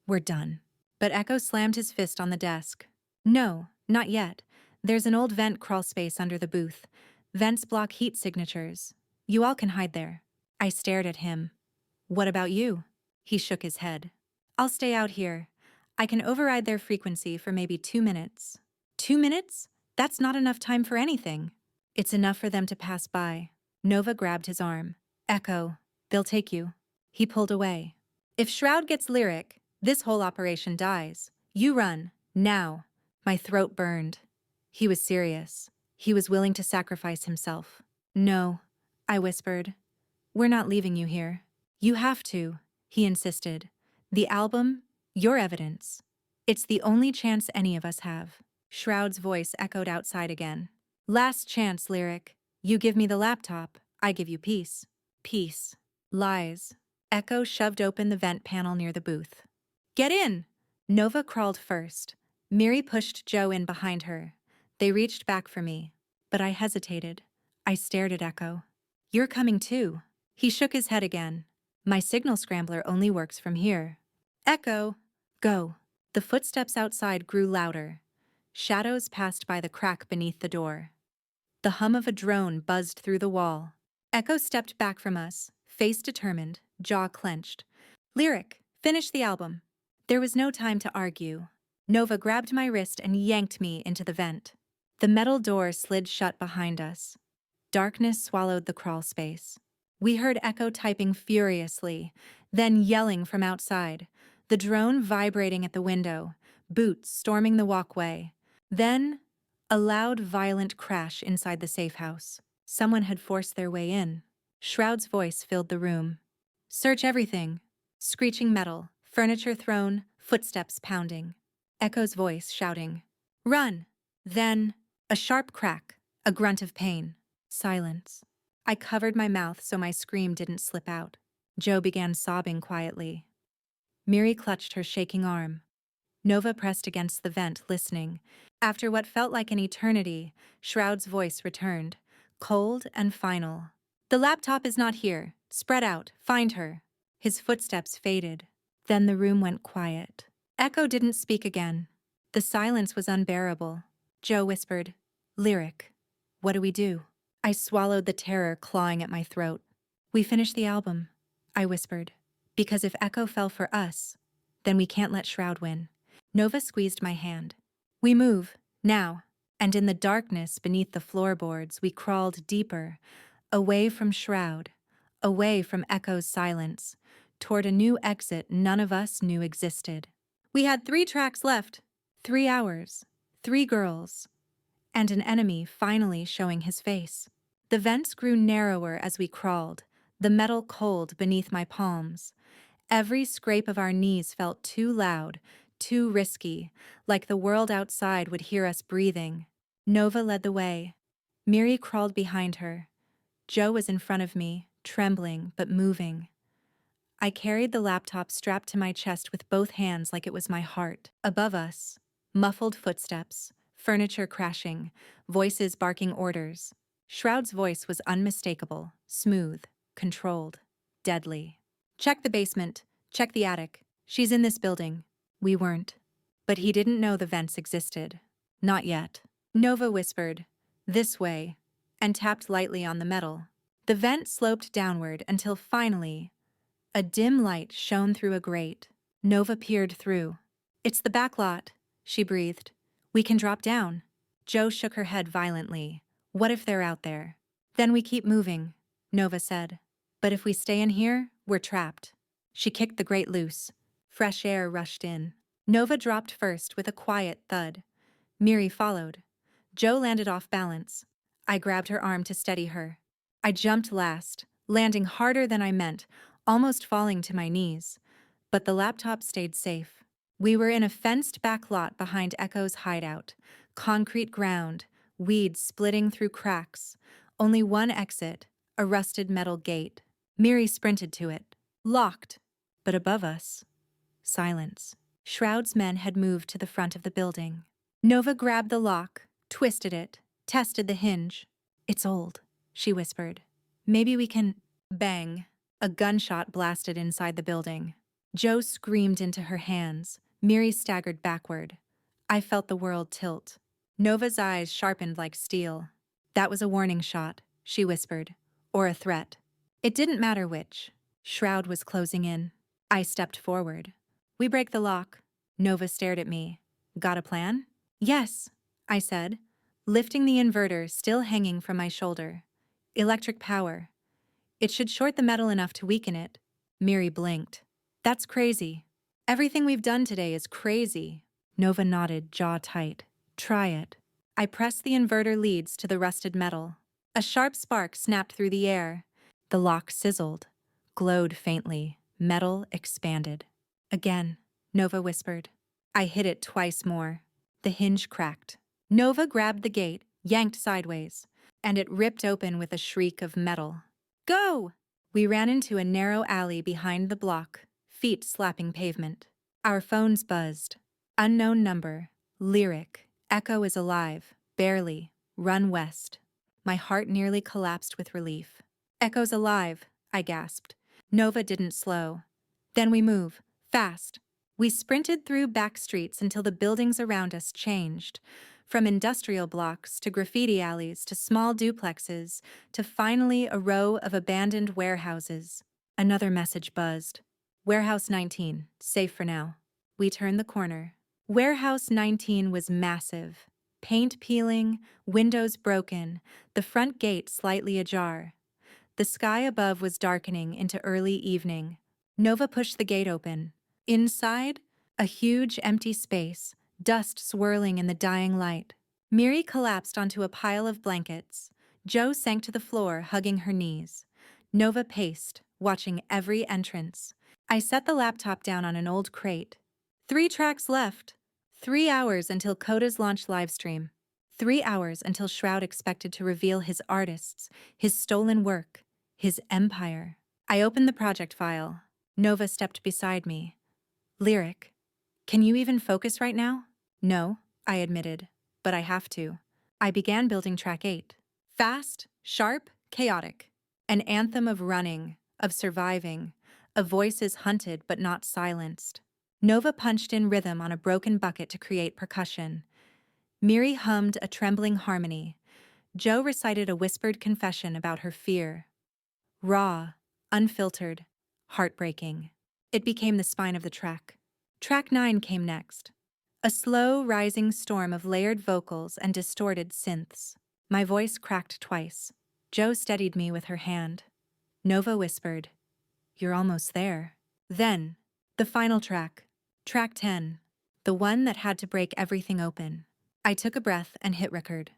We're done. But Echo slammed his fist on the desk. No, not yet. There's an old vent crawl space under the booth. Vents block heat signatures. You all can hide there. I stared at him. What about you? He shook his head. I'll stay out here. I can override their frequency for maybe 2 minutes. 2 minutes? That's not enough time for anything. It's enough for them to pass by. Nova grabbed his arm. Echo, they'll take you. He pulled away. If Shroud gets Lyric, this whole operation dies. You run, now. My throat burned. He was serious. He was willing to sacrifice himself. No, I whispered. We're not leaving you here. You have to, he insisted. The album, your evidence. It's the only chance any of us have. Shroud's voice echoed outside again. Last chance, Lyric. You give me the laptop, I give you peace. Peace. Lies. Echo shoved open the vent panel near the booth. Get in! Nova crawled first. Miri pushed Joe in behind her. They reached back for me, but I hesitated. I stared at Echo. You're coming too. He shook his head again. My signal scrambler only works from here. Echo, go. The footsteps outside grew louder. Shadows passed by the crack beneath the door. The hum of a drone buzzed through the wall. Echo stepped back from us, face determined, jaw clenched. Lyric, finish the album. There was no time to argue. Nova grabbed my wrist and yanked me into the vent. The metal door slid shut behind us. Darkness swallowed the crawl space. We heard Echo typing furiously, then yelling from outside, the drone vibrating at the window, boots storming the walkway. Then, a loud, violent crash inside the safe house. Someone had forced their way in. Shroud's voice filled the room. Search everything. Screeching metal, furniture thrown, footsteps pounding. Echo's voice shouting, Run! Then, a sharp crack, a grunt of pain. Silence. I covered my mouth so my scream didn't slip out. Joe began sobbing quietly. Miri clutched her shaking arm. Nova pressed against the vent, listening. After what felt like an eternity, Shroud's voice returned, cold and final. The laptop is not here. Spread out. Find her. His footsteps faded. Then the room went quiet. Echo didn't speak again. The silence was unbearable. Joe whispered, Lyric, what do we do? I swallowed the terror clawing at my throat. We finish the album, I whispered. Because if Echo fell for us, then we can't let Shroud win. Nova squeezed my hand. We move, now. And in the darkness beneath the floorboards, we crawled deeper, away from Shroud, away from Echo's silence, toward a new exit none of us knew existed. We had 3 tracks left, 3 hours, 3 girls, and an enemy finally showing his face. The vents grew narrower as we crawled, the metal cold beneath my palms. Every scrape of our knees felt too loud, too risky, like the world outside would hear us breathing. Nova led the way. Miri crawled behind her. Joe was in front of me, trembling but moving. I carried the laptop strapped to my chest with both hands like it was my heart. Above us, muffled footsteps, furniture crashing, voices barking orders. Shroud's voice was unmistakable, smooth, controlled, deadly. Check the basement, check the attic. She's in this building. We weren't. But he didn't know the vents existed. Not yet. Nova whispered, "This way," and tapped lightly on the metal. The vent sloped downward until finally, a dim light shone through a grate. Nova peered through. "It's the back lot," she breathed. "We can drop down." Jo shook her head violently. "What if they're out there?" "Then we keep moving," Nova said. "But if we stay in here, we're trapped." She kicked the grate loose. Fresh air rushed in. Nova dropped first with a quiet thud. Miri followed. Jo landed off balance. I grabbed her arm to steady her. I jumped last, landing harder than I meant, almost falling to my knees. But the laptop stayed safe. We were in a fenced back lot behind Echo's hideout. Concrete ground, weeds splitting through cracks. Only one exit, a rusted metal gate. Miri sprinted to it. Locked. But above us, silence. Shroud's men had moved to the front of the building. Nova grabbed the lock, twisted it, tested the hinge. "It's old," she whispered. "Maybe we can—" Bang! A gunshot blasted inside the building. Jo screamed into her hands. Miri staggered backward. I felt the world tilt. Nova's eyes sharpened like steel. "That was a warning shot," she whispered. "Or a threat." It didn't matter which. Shroud was closing in. I stepped forward. "We break the lock." Nova stared at me. "Got a plan?" "Yes," I said, lifting the inverter still hanging from my shoulder. "Electric power. It should short the metal enough to weaken it." Miri blinked. "That's crazy." "Everything we've done today is crazy." Nova nodded, jaw tight. "Try it." I pressed the inverter leads to the rusted metal. A sharp spark snapped through the air. The lock sizzled, glowed faintly. Metal expanded. "Again," Nova whispered. I hit it twice more. The hinge cracked. Nova grabbed the gate, yanked sideways, and it ripped open with a shriek of metal. "Go!" We ran into a narrow alley behind the block, feet slapping pavement. Our phones buzzed. Unknown number. Lyric. Echo is alive. Barely. Run west. My heart nearly collapsed with relief. "Echo's alive," I gasped. Nova didn't slow. "Then we move. Fast." We sprinted through back streets until the buildings around us changed. From industrial blocks to graffiti alleys to small duplexes to finally a row of abandoned warehouses. Another message buzzed. "Warehouse 19, safe for now." We turned the corner. Warehouse 19 was massive. Paint peeling, windows broken, the front gate slightly ajar. The sky above was darkening into early evening. Nova pushed the gate open. Inside, a huge empty space, dust swirling in the dying light. Miri collapsed onto a pile of blankets. Jo sank to the floor, hugging her knees. Nova paced, watching every entrance. I set the laptop down on an old crate. 3 tracks left. 3 hours until Coda's launch livestream. 3 hours until Shroud expected to reveal his artists, his stolen work, his empire. I opened the project file. Nova stepped beside me. "Lyric, can you even focus right now?" "No," I admitted, "but I have to." I began building track 8. Fast, sharp, chaotic. An anthem of running, of surviving, of voices hunted but not silenced. Nova punched in rhythm on a broken bucket to create percussion. Miri hummed a trembling harmony. Jo recited a whispered confession about her fear. Raw, unfiltered, heartbreaking. It became the spine of the track. Track 9 came next. A slow, rising storm of layered vocals and distorted synths. My voice cracked twice. Jo steadied me with her hand. Nova whispered, "You're almost there." Then, the final track. Track 10. The one that had to break everything open. I took a breath and hit record.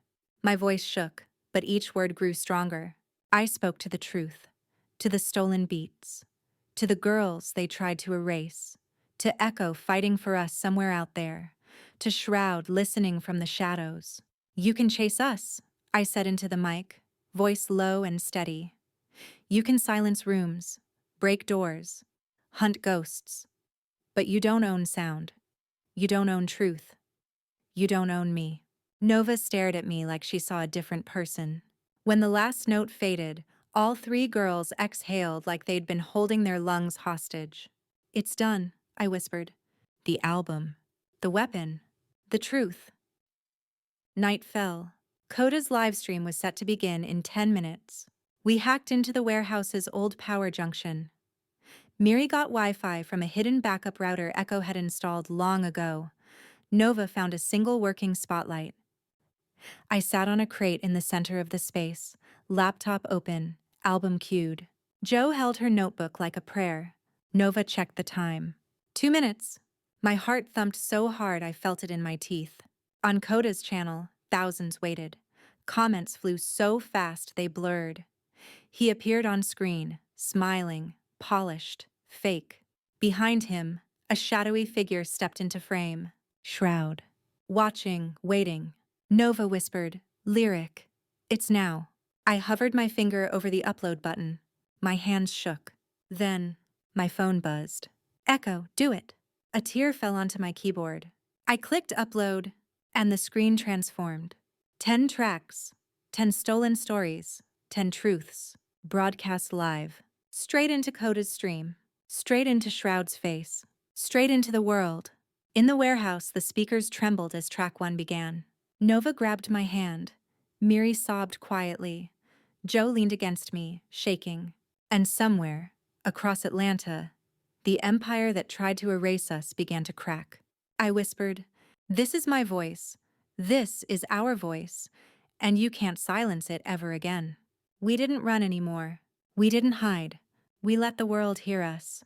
My voice shook, but each word grew stronger. I spoke to the truth. To the stolen beats. To the girls they tried to erase. To Echo fighting for us somewhere out there. To Shroud listening from the shadows. "You can chase us," I said into the mic, voice low and steady. "You can silence rooms, break doors, hunt ghosts. But you don't own sound. You don't own truth. You don't own me. Nova stared at me like she saw a different person. When the last note faded, all three girls exhaled like they'd been holding their lungs hostage. It's done, I whispered. The album. The weapon. The truth. Night fell. Coda's livestream was set to begin in 10 minutes. We hacked into the warehouse's old power junction. Miri got Wi-Fi from a hidden backup router Echo had installed long ago. Nova found a single working spotlight. I sat on a crate in the center of the space, laptop open, album queued. Jo held her notebook like a prayer. Nova checked the time. 2 minutes. My heart thumped so hard I felt it in my teeth. On Coda's channel, thousands waited. Comments flew so fast they blurred. He appeared on screen, smiling, polished, fake. Behind him, a shadowy figure stepped into frame. Shroud. Watching, waiting. Nova whispered, "Lyric. It's now." I hovered my finger over the upload button. My hands shook. Then, my phone buzzed. "Echo, do it." A tear fell onto my keyboard. I clicked upload, and the screen transformed. 10 tracks, 10 stolen stories, 10 truths, broadcast live. Straight into Coda's stream, straight into Shroud's face, straight into the world. In the warehouse, the speakers trembled as track 1 began. Nova grabbed my hand. Miri sobbed quietly. Jo leaned against me, shaking. And somewhere, across Atlanta, the empire that tried to erase us began to crack. I whispered, "This is my voice. This is our voice. And you can't silence it ever again." We didn't run anymore. We didn't hide. We let the world hear us.